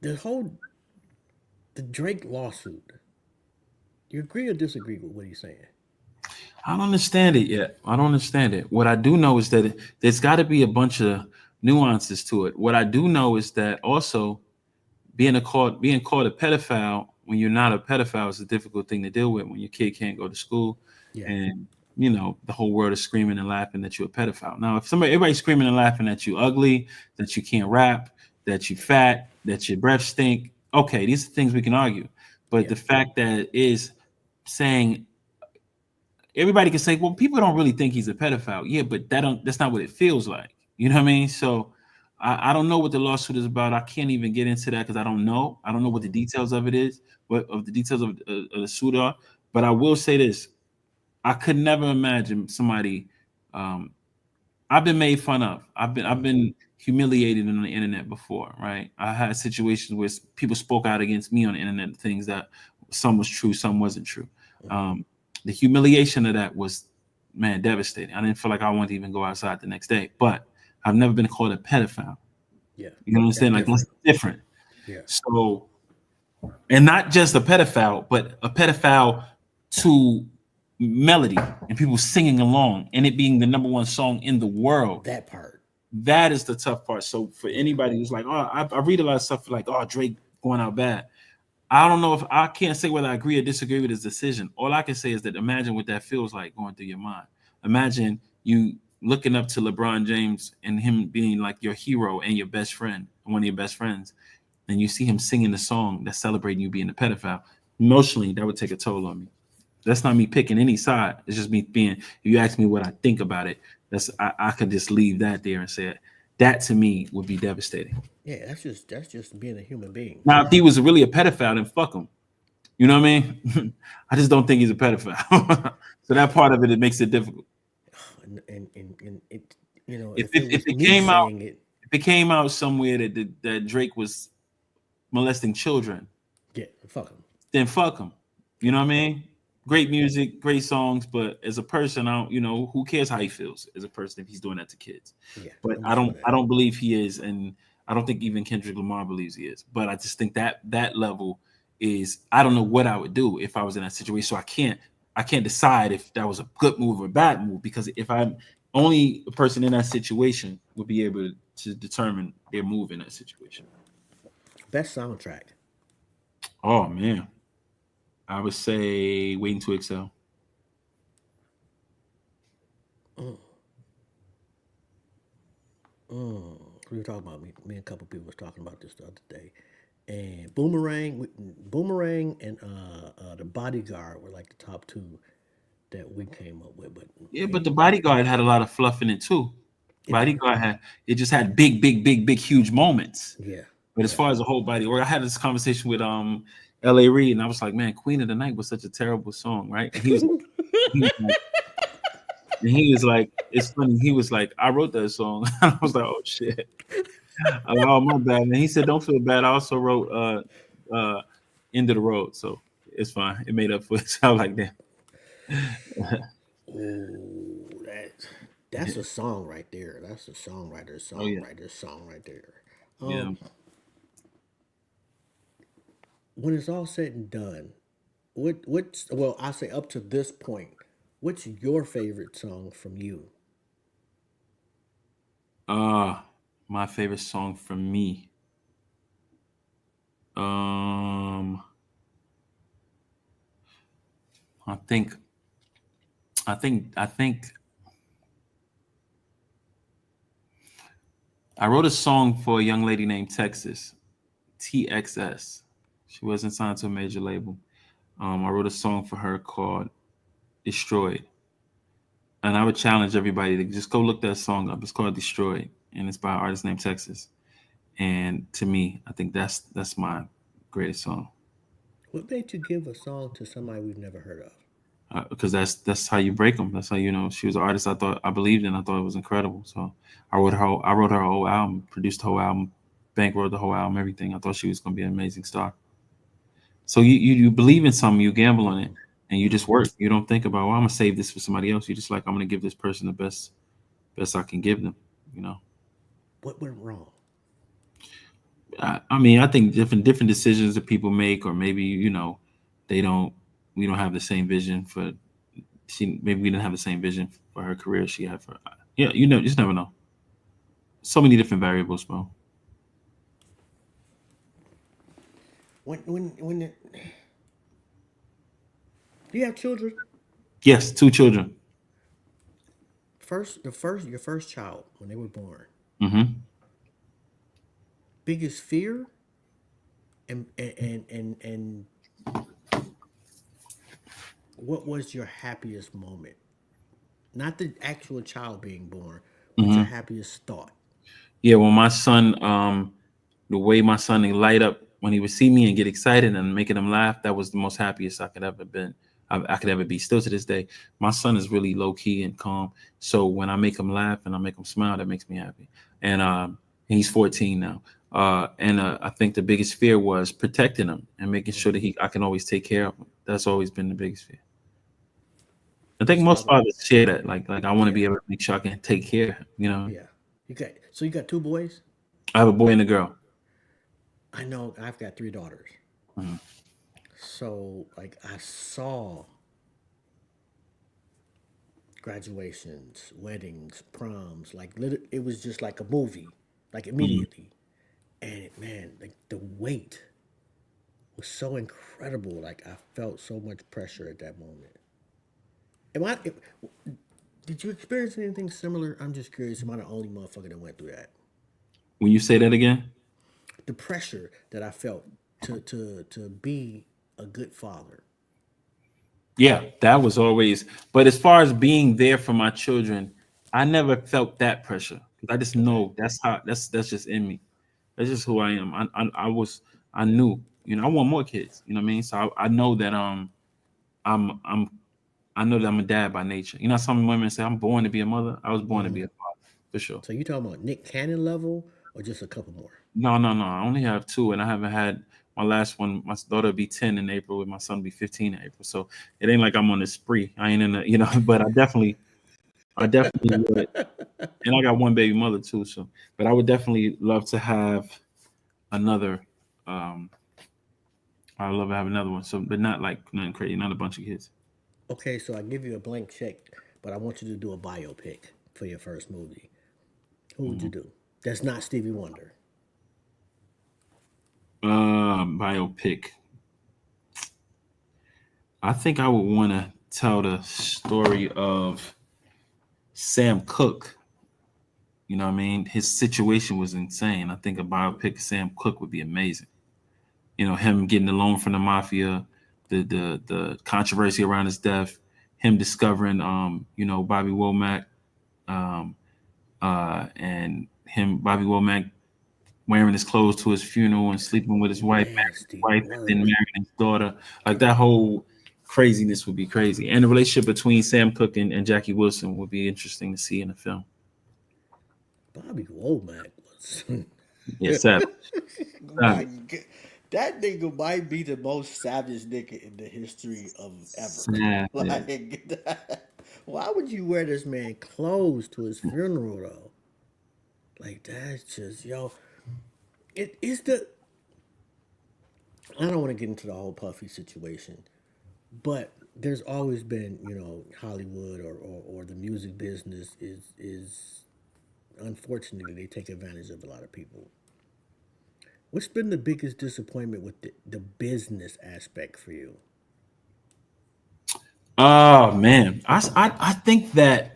S2: The Drake lawsuit. You agree or disagree with what he's saying?
S3: I don't understand it yet. I don't understand it. What I do know is that there's got to be a bunch of nuances to it. What I do know is that also being called a pedophile when you're not a pedophile is a difficult thing to deal with when your kid can't go to school
S2: Yeah.
S3: and the whole world is screaming and laughing that you're a pedophile. Now, if everybody's screaming and laughing that you ugly, that you can't rap, that you fat, that your breath stink, okay, these are things we can argue. But the fact that it is saying everybody can say, well, people don't really think he's a pedophile. Yeah, but that's not what it feels like. You know what I mean? So I don't know what the lawsuit is about. I can't even get into that because I don't know. I don't know what the details of it is, what of the details of the suit are. But I will say this: I could never imagine somebody. I've been made fun of. I've been humiliated on the internet before, right? I had situations where people spoke out against me on the internet, things that some was true, some wasn't true. The humiliation of that was, man, devastating. I didn't feel like I wanted to even go outside the next day. But I've never been called a pedophile.
S2: Yeah.
S3: You understand? Like that's different.
S2: Yeah.
S3: So, and not just a pedophile, but a pedophile to melody and people singing along and it being the number one song in the world.
S2: That part.
S3: That is the tough part. So for anybody who's like, oh, I read a lot of stuff like, oh, Drake going out bad. I don't know if I can't say whether I agree or disagree with his decision. All I can say is that imagine what that feels like going through your mind. Imagine you looking up to LeBron James and him being like your hero and your best friend, one of your best friends, and you see him singing the song that's celebrating you being a pedophile. Emotionally, that would take a toll on me. That's not me picking any side. It's just me being. If you ask me what I think about it, I could just leave that there and say that to me would be devastating.
S2: Yeah, that's just being a human being.
S3: Now, if he was really a pedophile, then fuck him. You know what I mean? I just don't think he's a pedophile. So that part of it makes it difficult.
S2: And it,
S3: If
S2: it was
S3: it
S2: me
S3: came out,
S2: saying it,
S3: if it came out somewhere that Drake was molesting children,
S2: yeah, fuck him.
S3: then fuck him. You know what I mean? Great music, great songs, but as a person, I don't, who cares how he feels as a person if he's doing that to kids?
S2: Yeah,
S3: But
S2: I'm sure
S3: I don't believe he is, and I don't think even Kendrick Lamar believes he is. But I just think that level is I don't know what I would do if I was in that situation. So I can't decide if that was a good move or a bad move because if I'm only a person in that situation would be able to determine their move in that situation.
S2: Best soundtrack.
S3: Oh man. I would say Waiting to Excel.
S2: We were talking about me and a couple people was talking about this the other day, and Boomerang, and the Bodyguard were like the top two that we came up with. But
S3: Yeah, but the Bodyguard had a lot of fluff in it too. Bodyguard just had big, huge moments.
S2: yeah,
S3: But as far as the whole body, or I had this conversation with L.A. Reid, and I was like, man, Queen of the Night was such a terrible song, right? And he was like, it's funny. He was like, I wrote that song. I was like, oh shit. Oh my bad. And he said, don't feel bad. I also wrote End of the Road, so it's fine. It made up for it. So like that.
S2: Ooh, that's a song right there. That's a songwriter's song right there.
S3: Yeah.
S2: When it's all said and done, I say up to this point, What's your favorite song from you?
S3: Uh my favorite song from me. Um I think I think I wrote a song for a young lady named Texas, TXS. She wasn't signed to a major label. I wrote a song for her called Destroyed. And I would challenge everybody to just go look that song up. It's called Destroyed, and it's by an artist named Texas. And to me, I think that's my greatest song.
S2: What made you give a song to somebody we've never heard of?
S3: Because that's how you break them. That's how you know she was an artist. I believed in. I thought it was incredible. So I wrote her whole album, produced the whole album, bankrolled the whole album, everything. I thought she was going to be an amazing star. So you believe in something, you gamble on it, and you just work. You don't think about, well, I'm gonna save this for somebody else. You just like, I'm gonna give this person the best I can give them. You know.
S2: What went wrong?
S3: I mean, I think different decisions that people make, or maybe they don't. We don't have the same vision for she. Maybe we didn't have the same vision for her career she had for. Yeah, you just never know. So many different variables, bro.
S2: When do you have children?
S3: Yes, two children.
S2: Your first child when they were born.
S3: Hmm.
S2: Biggest fear and what was your happiest moment? Not the actual child being born, but your
S3: Hmm.
S2: happiest thought.
S3: Yeah, when my son, the way my son would light up when he would see me and get excited and making him laugh, that was the most happiest I could ever been. I could ever be. Still to this day, my son is really low key and calm. So when I make him laugh and I make him smile, that makes me happy. And he's 14 now. And I think the biggest fear was protecting him and making sure that I can always take care of him. That's always been the biggest fear. I think
S2: His
S3: most
S2: father.
S3: fathers share that. Like I want to
S2: Yeah,
S3: be able to make sure I can take care of him.
S2: yeah. You got two boys.
S3: I have a boy and a girl.
S2: I know. I've got three daughters.
S3: Mhm.
S2: So like I saw graduations, weddings, proms. It was just like a movie, like
S3: Mhm.
S2: immediately. And man, like the weight was so incredible. Like I felt so much pressure at that moment. Am I? Did you experience anything similar? I'm just curious. Am I the only motherfucker that went through that?
S3: When you say that again?
S2: The pressure that I felt to be a good father.
S3: Yeah, that was always. But as far as being there for my children, I never felt that pressure. I just
S2: Okay.
S3: know that's just in me. That's just who I am. I knew, I want more kids. You know what I mean? So I know that I'm I know that I'm a dad by nature. You know, some women say I'm born to be a mother. I was born to be a father for sure.
S2: So you talking about Nick Cannon level or just a couple more?
S3: No, no, no. I only have two, and I haven't had my last one. My daughter will be 10 in April, and my son will be 15 in April. So it ain't like I'm on a spree. I ain't in a, but I definitely would. And I got one baby mother too. So, but I would definitely love to have another. Um, I would love to have another one. So, but not like nothing crazy, not a bunch of kids.
S2: Okay, so I give you a blank check, but I want you to do a biopic for your first movie. Who would you
S3: Mhm.
S2: do? That's not Stevie Wonder.
S3: Biopic. I think I would want to tell the story of Sam Cooke. You know what I mean? His situation was insane. I think a biopic of Sam Cooke would be amazing. Him getting the loan from the mafia, the controversy around his death, him discovering Bobby Womack, um, and him Bobby Womack wearing his clothes to his funeral and sleeping with his wife, marrying his
S2: Nasty
S3: wife, and then
S2: word.
S3: marrying his daughter. Like that whole craziness would be crazy. And the relationship between Sam Cooke and Jackie Wilson would be interesting to see in the film.
S2: Bobby Womack was.
S3: Yeah, savage.
S2: My,
S3: Savage.
S2: that nigga might be the most savage nigga in the history of ever.
S3: Savage.
S2: Like, why would you wear this man clothes to his funeral though? Like that's just yo. It is I don't want to get into the whole Puffy situation, but there's always been, Hollywood or the music business is unfortunately they take advantage of a lot of people. What's been the biggest disappointment with the business aspect for you?
S3: Oh man, I think that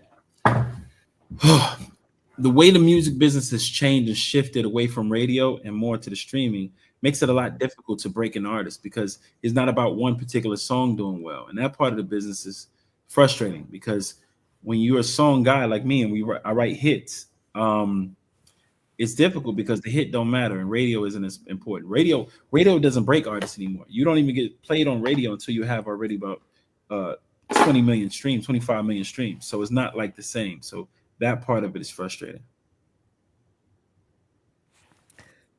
S3: the way the music business has changed and shifted away from radio and more to the streaming makes it a lot difficult to break an artist because it's not about one particular song doing well, and that part of the business is frustrating because when you're a song guy like me and I write hits, it's difficult because the hit don't matter and radio isn't as important. Radio doesn't break artists anymore. You don't even get played on radio until you have already about uh 20 million streams, 25 million streams. So it's not like the same. So that part of it is frustrating.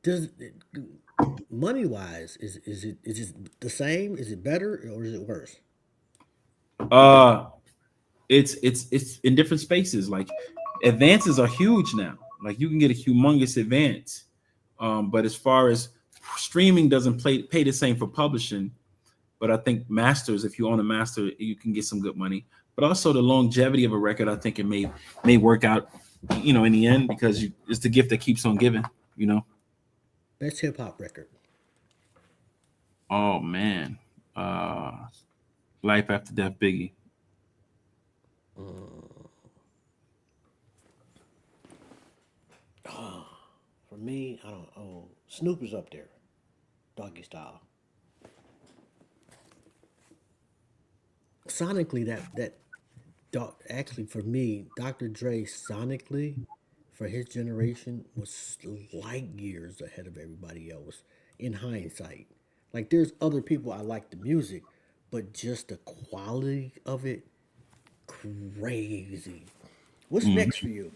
S2: Does money wise is it the same? Is it better or is it worse?
S3: Uh it's in different spaces. Like advances are huge now. Like you can get a humongous advance. But as far as streaming doesn't pay the same for publishing, but I think masters, if you own a master, you can get some good money. But also the longevity of a record, I think it may work out, in the end because it's the gift that keeps on giving. You know.
S2: Best hip hop record.
S3: Oh man, uh, Life After Death, Biggie.
S2: For me, I don't. Oh, Snoop is up there. Doggy Style. Sonically, actually for me, Dr. Dre sonically for his generation was light years ahead of everybody else. In hindsight, like there's other people I like the music, but just the quality of it, crazy. What's next for you?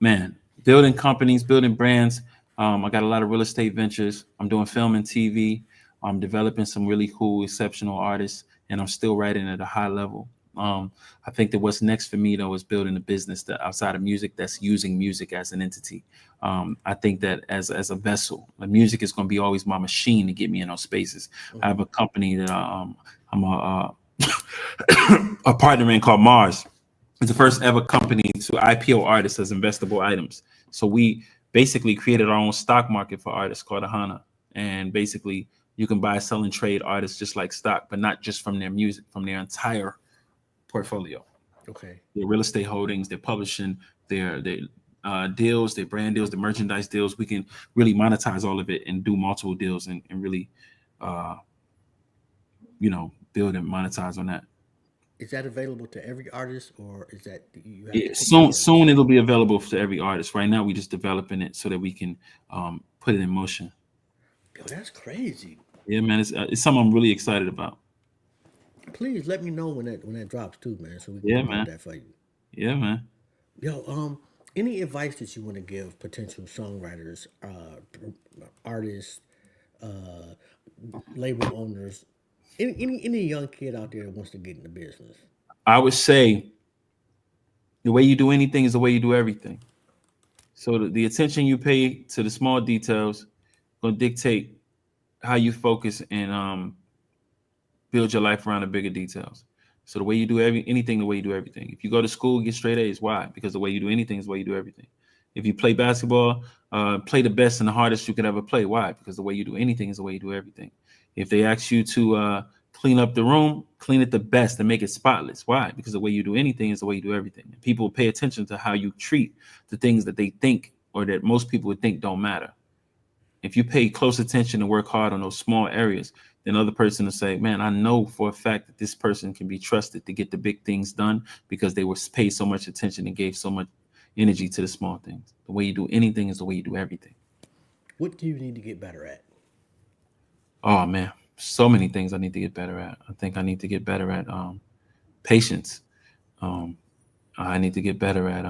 S3: Man, building companies, building brands. I got a lot of real estate ventures. I'm doing film and TV. I'm developing some really cool, exceptional artists, and I'm still writing at a high level. I think that what's next for me though is building a business that outside of music that's using music as an entity. I think that as a vessel, the music is going to be always my machine to get me in those spaces. I have a company that I'm a partner in called Mars. It's the first ever company to IPO artists as investable items. So we basically created our own stock market for artists called Ahana. And basically you can buy, sell, and trade artists just like stock, but not just from their music, from their entire portfolio.
S2: Okay.
S3: Their real estate holdings, their publishing, their deals, their brand deals, the merchandise deals. We can really monetize all of it and do multiple deals and really, uh, build and monetize on that.
S2: Is that available to every artist, or is that you have to
S3: It,
S2: pick a certain?
S3: soon it'll be available to every artist. Right now, we're just developing it so that we can put it in motion.
S2: Yo, that's crazy.
S3: Yeah, man, it's something I'm really excited about.
S2: Please let me know when that drops too, man, so we can
S3: Yeah,
S2: promote
S3: man.
S2: that for you.
S3: Yeah, man.
S2: Yo, any advice that you want to give potential songwriters, artists, uh, label owners, any young kid out there that wants to get in the business?
S3: I would say the way you do anything is the way you do everything. So the attention you pay to the small details gonna dictate how you focus and build your life around the bigger details. So the way you do anything, the way you do everything. If you go to school, get straight A's. Why? Because the way you do anything is the way you do everything. If you play basketball, play the best and the hardest you could ever play. Why? Because the way you do anything is the way you do everything. If they ask you to clean up the room, clean it the best and make it spotless. Why? Because the way you do anything is the way you do everything. And people pay attention to how you treat the things that they think or that most people would think don't matter. If you pay close attention and work hard on those small areas, then other person will say, man, I know for a fact that this person can be trusted to get the big things done because they were paid so much attention and gave so much energy to the small things. The way you do anything is the way you do everything.
S2: What do you need to get better at?
S3: Oh man, so many things I need to get better at. I think I need to get better at patience. Um, I need to get better at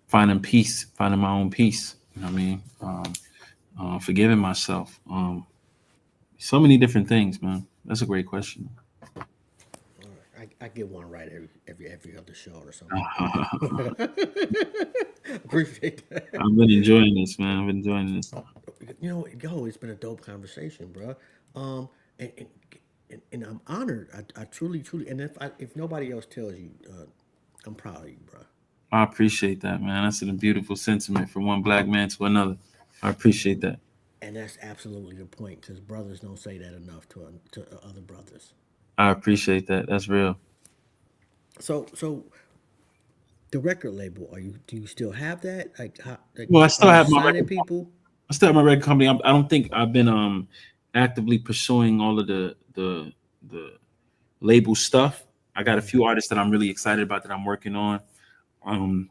S3: finding peace, finding my own peace. You know what I mean? Forgiving myself. So many different things, man. That's a great question.
S2: All right, I get one right every other show or something.
S3: I've
S2: Appreciate that.
S3: been enjoying this, man. I've been enjoying this.
S2: Yo, it's been a dope conversation, bro. and, and I'm honored. I truly, truly, and if nobody else tells you, I'm proud of you, bro.
S3: I appreciate that, man. That's a beautiful sentiment from one black man to another. I appreciate that.
S2: And that's absolutely the point, because brothers don't say that enough to other brothers.
S3: I appreciate that. That's real.
S2: So the record label, do you still have that?
S3: Well,
S2: Are you signing people?
S3: I still have my record company. I don't think I've been actively pursuing all of the label stuff. I got a few artists that I'm really excited about that I'm working on. Um,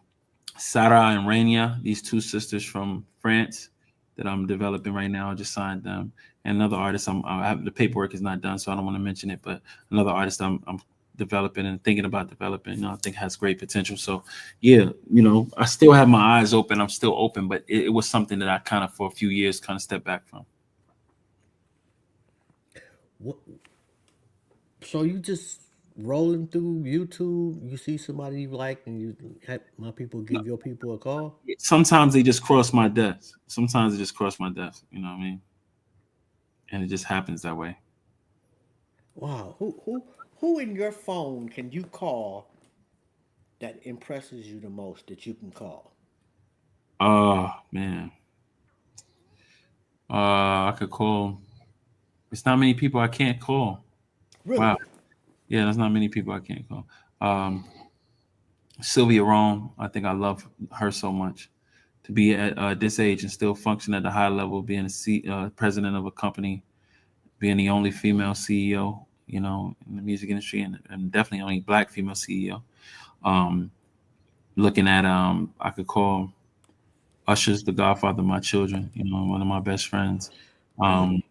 S3: Sarah and Rania, these two sisters from France that I'm developing right now. I just signed them. And another artist, I have the paperwork is not done, so I don't want to mention it. But another artist I'm developing and thinking about developing, I think has great potential. So yeah, I still have my eyes open. I'm still open, but it was something that I kind of for a few years kind of stepped back from.
S2: What? So you just rolling through YouTube, you see somebody you like, and you have my people give your people a call?
S3: Sometimes they just cross my desk. Sometimes they just cross my desk. You know what I mean? And it just happens that way.
S2: Wow. Who in your phone can you call that impresses you the most that you can call?
S3: Oh man. I could call. It's not many people I can't call. Wow.
S2: Really?
S3: Yeah, there's not many people I can't call. Um, Sylvia Rome, I think I love her so much to be at this age and still function at the high level, being president of a company, being the only female CEO, in the music industry, and definitely only black female CEO. Um, Looking at, I could call Usher's the godfather of my children, one of my best friends. Um,
S2: Really?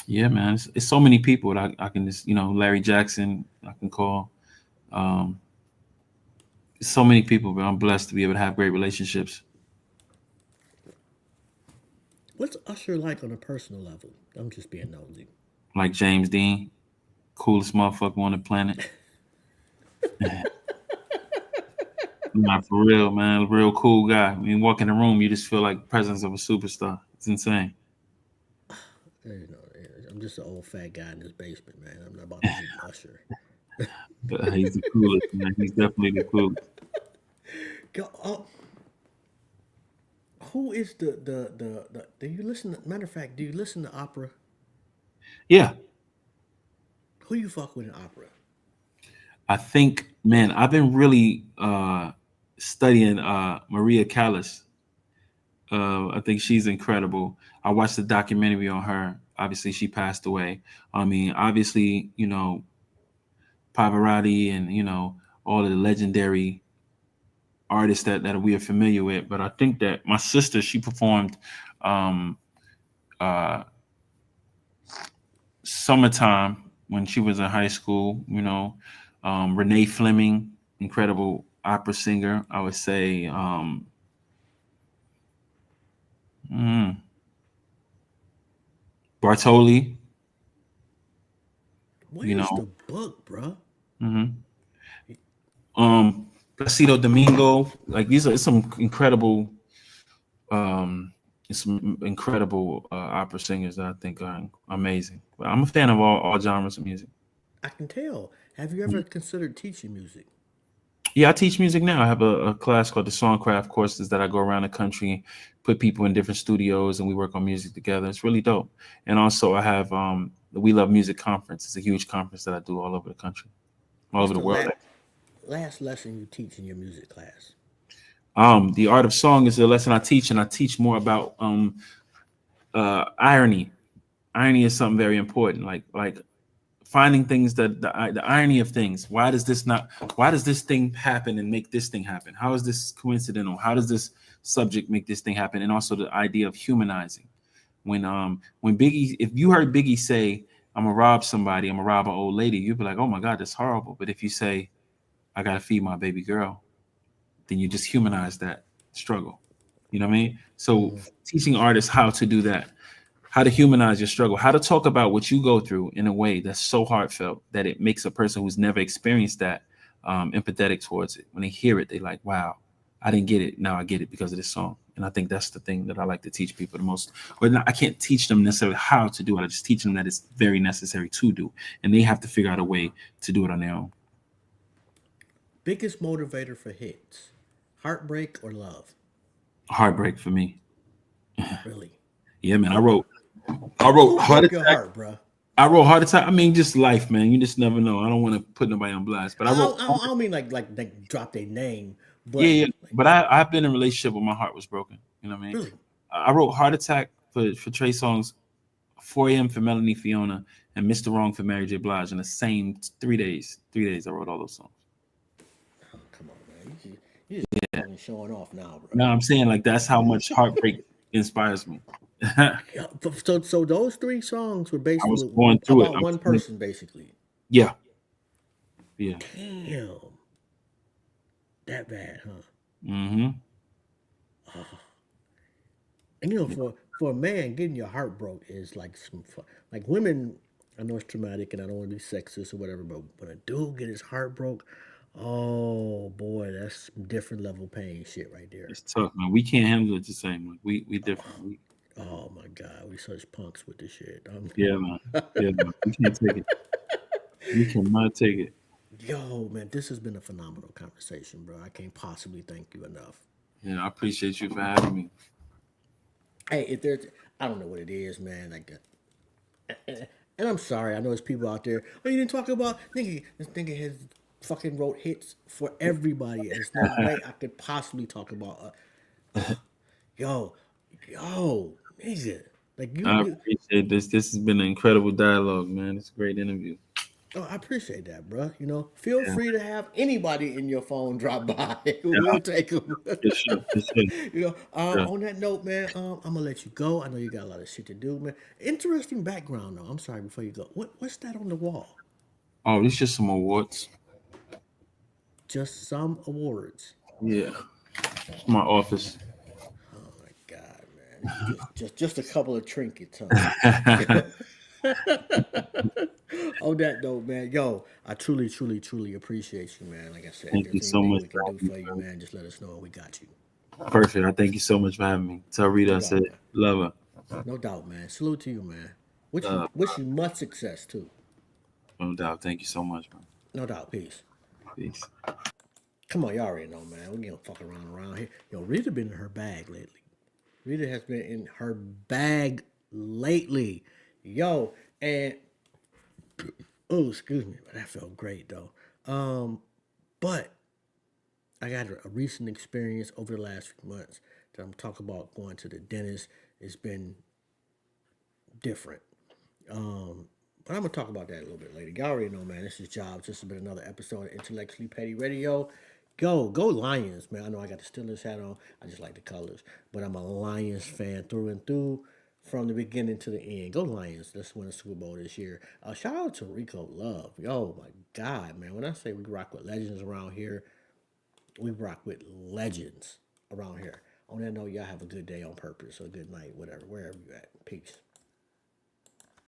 S3: yeah, man, it's so many people that I can just, Larry Jackson, I can call. Um, so many people, but I'm blessed to be able to have great relationships.
S2: What's Usher like on a personal level? I'm just being nosy.
S3: Like James Dean, coolest motherfucker on the planet. Not for real, man. Real cool guy. When you walk in the room, you just feel like the presence of a superstar. It's insane.
S2: I'm just an old fat guy in this basement, man. I'm not about to be Usher.
S3: But he's the coolest, man. He's definitely the coolest.
S2: Go, who is the do you listen to, matter of fact, do you listen to opera?
S3: Yeah,
S2: Who you fuck with in opera?
S3: I think, man, I've been really studying Maria Callas. I think she's incredible. I watched the documentary on her. Obviously, she passed away. I mean, obviously, Pavarotti and all of the legendary artists that we are familiar with. But I think that my sister, she performed um, uh, "Summertime" when she was in high school. Renee Fleming, incredible opera singer. I would say. Mm, Bartoli, you
S2: Where's
S3: know,
S2: the book, bruh?
S3: hmm Placido Domingo. Like these are some incredible, some incredible opera singers that I think are amazing. But I'm a fan of all genres of music.
S2: I can tell. Have you
S3: Mhm.
S2: ever considered teaching music?
S3: Yeah, I teach music now. I have a class called the Songcraft courses that I go around the country, put people in different studios, and we work on music together. It's really dope. And also, I have the We Love Music conference. It's a huge conference that I do all over the country, all
S2: What's
S3: over the
S2: the
S3: world.
S2: last lesson you teach in your music class?
S3: The art of song is a lesson I teach, and I teach more about irony. Irony is something very important, like finding things that the irony of things. Why does this not? Why does this thing happen and make this thing happen? How is this coincidental? How does this subject make this thing happen? And also the idea of humanizing. When Biggie, if you heard Biggie say, "I'm gonna rob somebody, I'm gonna rob an old lady," you'd be like, "Oh my God, that's horrible." But if you say, "I gotta feed my baby girl," then you just humanize that struggle. You know what I mean? So
S2: Hmm.
S3: teaching artists how to do that, how to humanize your struggle, how to talk about what you go through in a way that's so heartfelt that it makes a person who's never experienced that empathetic towards it. When they hear it, they like, wow, I didn't get it. Now I get it because of this song. And I think that's the thing that I like to teach people the most. But I can't teach them necessarily how to do it. I just teach them that it's very necessary to do. And they have to figure out a way to do it on their own.
S2: Biggest motivator for hits, heartbreak or love?
S3: Heartbreak for me.
S2: Really?
S3: Yeah, man. I
S2: Who
S3: wrote Heart
S2: broke your
S3: Attack.
S2: heart, bro?
S3: I wrote Heart Attack. I mean, just life, man. You just never know. I don't want to put nobody on blast, but I wrote.
S2: I don't mean like drop their name,
S3: Yeah,
S2: but
S3: yeah.
S2: like,
S3: But I've been in a relationship where my heart was broken. You know what I mean?
S2: really,
S3: I wrote Heart Attack for TREY songs, 4 a.m. for Melanie Fiona, and Mr. Wrong for Mary J. Blige in the same 3 days. 3 days I wrote all those songs.
S2: come on, man, you just fucking showing off now, bro.
S3: No, I'm saying like that's how much heartbreak inspires me. I
S2: Yeah, so those 3 songs were
S3: was
S2: basically
S3: going through it.
S2: about one person, basically.
S3: Yeah. Yeah.
S2: Damn, that bad, huh?
S3: Mm-hmm.
S2: And for a man, getting your heart broke is like some fun. Like women, I know it's traumatic, and I don't want to be sexist or whatever, but when a dude get his heart broke, oh boy, that's some different level pain shit right there.
S3: It's tough, man. We can't handle it the same. Like we different.
S2: Oh my god, we such punks with this shit.
S3: Yeah, man. Yeah, man. We can't take it. We cannot take it.
S2: Yo, man, this has been a phenomenal conversation, bro. I can't possibly thank you enough.
S3: Yeah, I appreciate you for having me.
S2: Hey, if there's, I don't know what it is, man. And I'm sorry, I know there's people out there. Oh, you didn't talk about nigga. This nigga has fucking wrote hits for everybody. There's no way I could possibly talk about. Yo, nigga, like
S3: I
S2: you.
S3: appreciate this. This has been an incredible dialogue, man. It's a great interview.
S2: Oh, I appreciate that, bro. You know, feel
S3: Yeah,
S2: free to have anybody in your phone drop by.
S3: yeah,
S2: We'll take them.
S3: for sure, for sure.
S2: You know,
S3: Yeah.
S2: on that note, man, I'm gonna let you go. I know you got a lot of shit to do, man. Interesting background, though. I'm sorry before you go. What's that on the wall?
S3: Oh, these just some awards.
S2: Just some awards.
S3: Yeah, my office.
S2: Oh my god, man! Just a couple of trinkets, huh? On that note, man, yo, I truly, truly, truly appreciate you, man. Like I said, if
S3: Thank you
S2: there's
S3: so
S2: anything
S3: much
S2: we
S3: for
S2: can do
S3: having
S2: for
S3: me,
S2: you,
S3: man.
S2: man, just let us know and we got you.
S3: Perfect. I thank you so much for having me. Tell Rita
S2: No
S3: I
S2: doubt,
S3: said
S2: man.
S3: love her.
S2: No doubt, man. Salute to you, man.
S3: Uh,
S2: Wish you much success too.
S3: no doubt. Thank you so much, man.
S2: No doubt. Peace.
S3: Peace.
S2: Come on, y'all already know, man. We gonna fuck around here. Yo, Rita been in her bag lately. Rita has been in her bag lately. Yo, and oh, excuse me, but that felt great though. But I got a recent experience over the last few months that I'm talking about going to the dentist. It's been different. But I'm gonna talk about that a little bit later. Y'all already know, man. This is Jobs. This has been another episode of Intellectually Petty Radio. Go Lions, man. I know I got the Steelers hat on. I just like the colors, but I'm a Lions fan through and through, from the beginning to the end. Go Lions. Let's win the Super Bowl this year. Shout out to Rico Love. Yo, my God, man. When I say we rock with legends around here, we rock with legends around here. On that note, y'all have a good day on purpose or good night, whatever, wherever you at. Peace.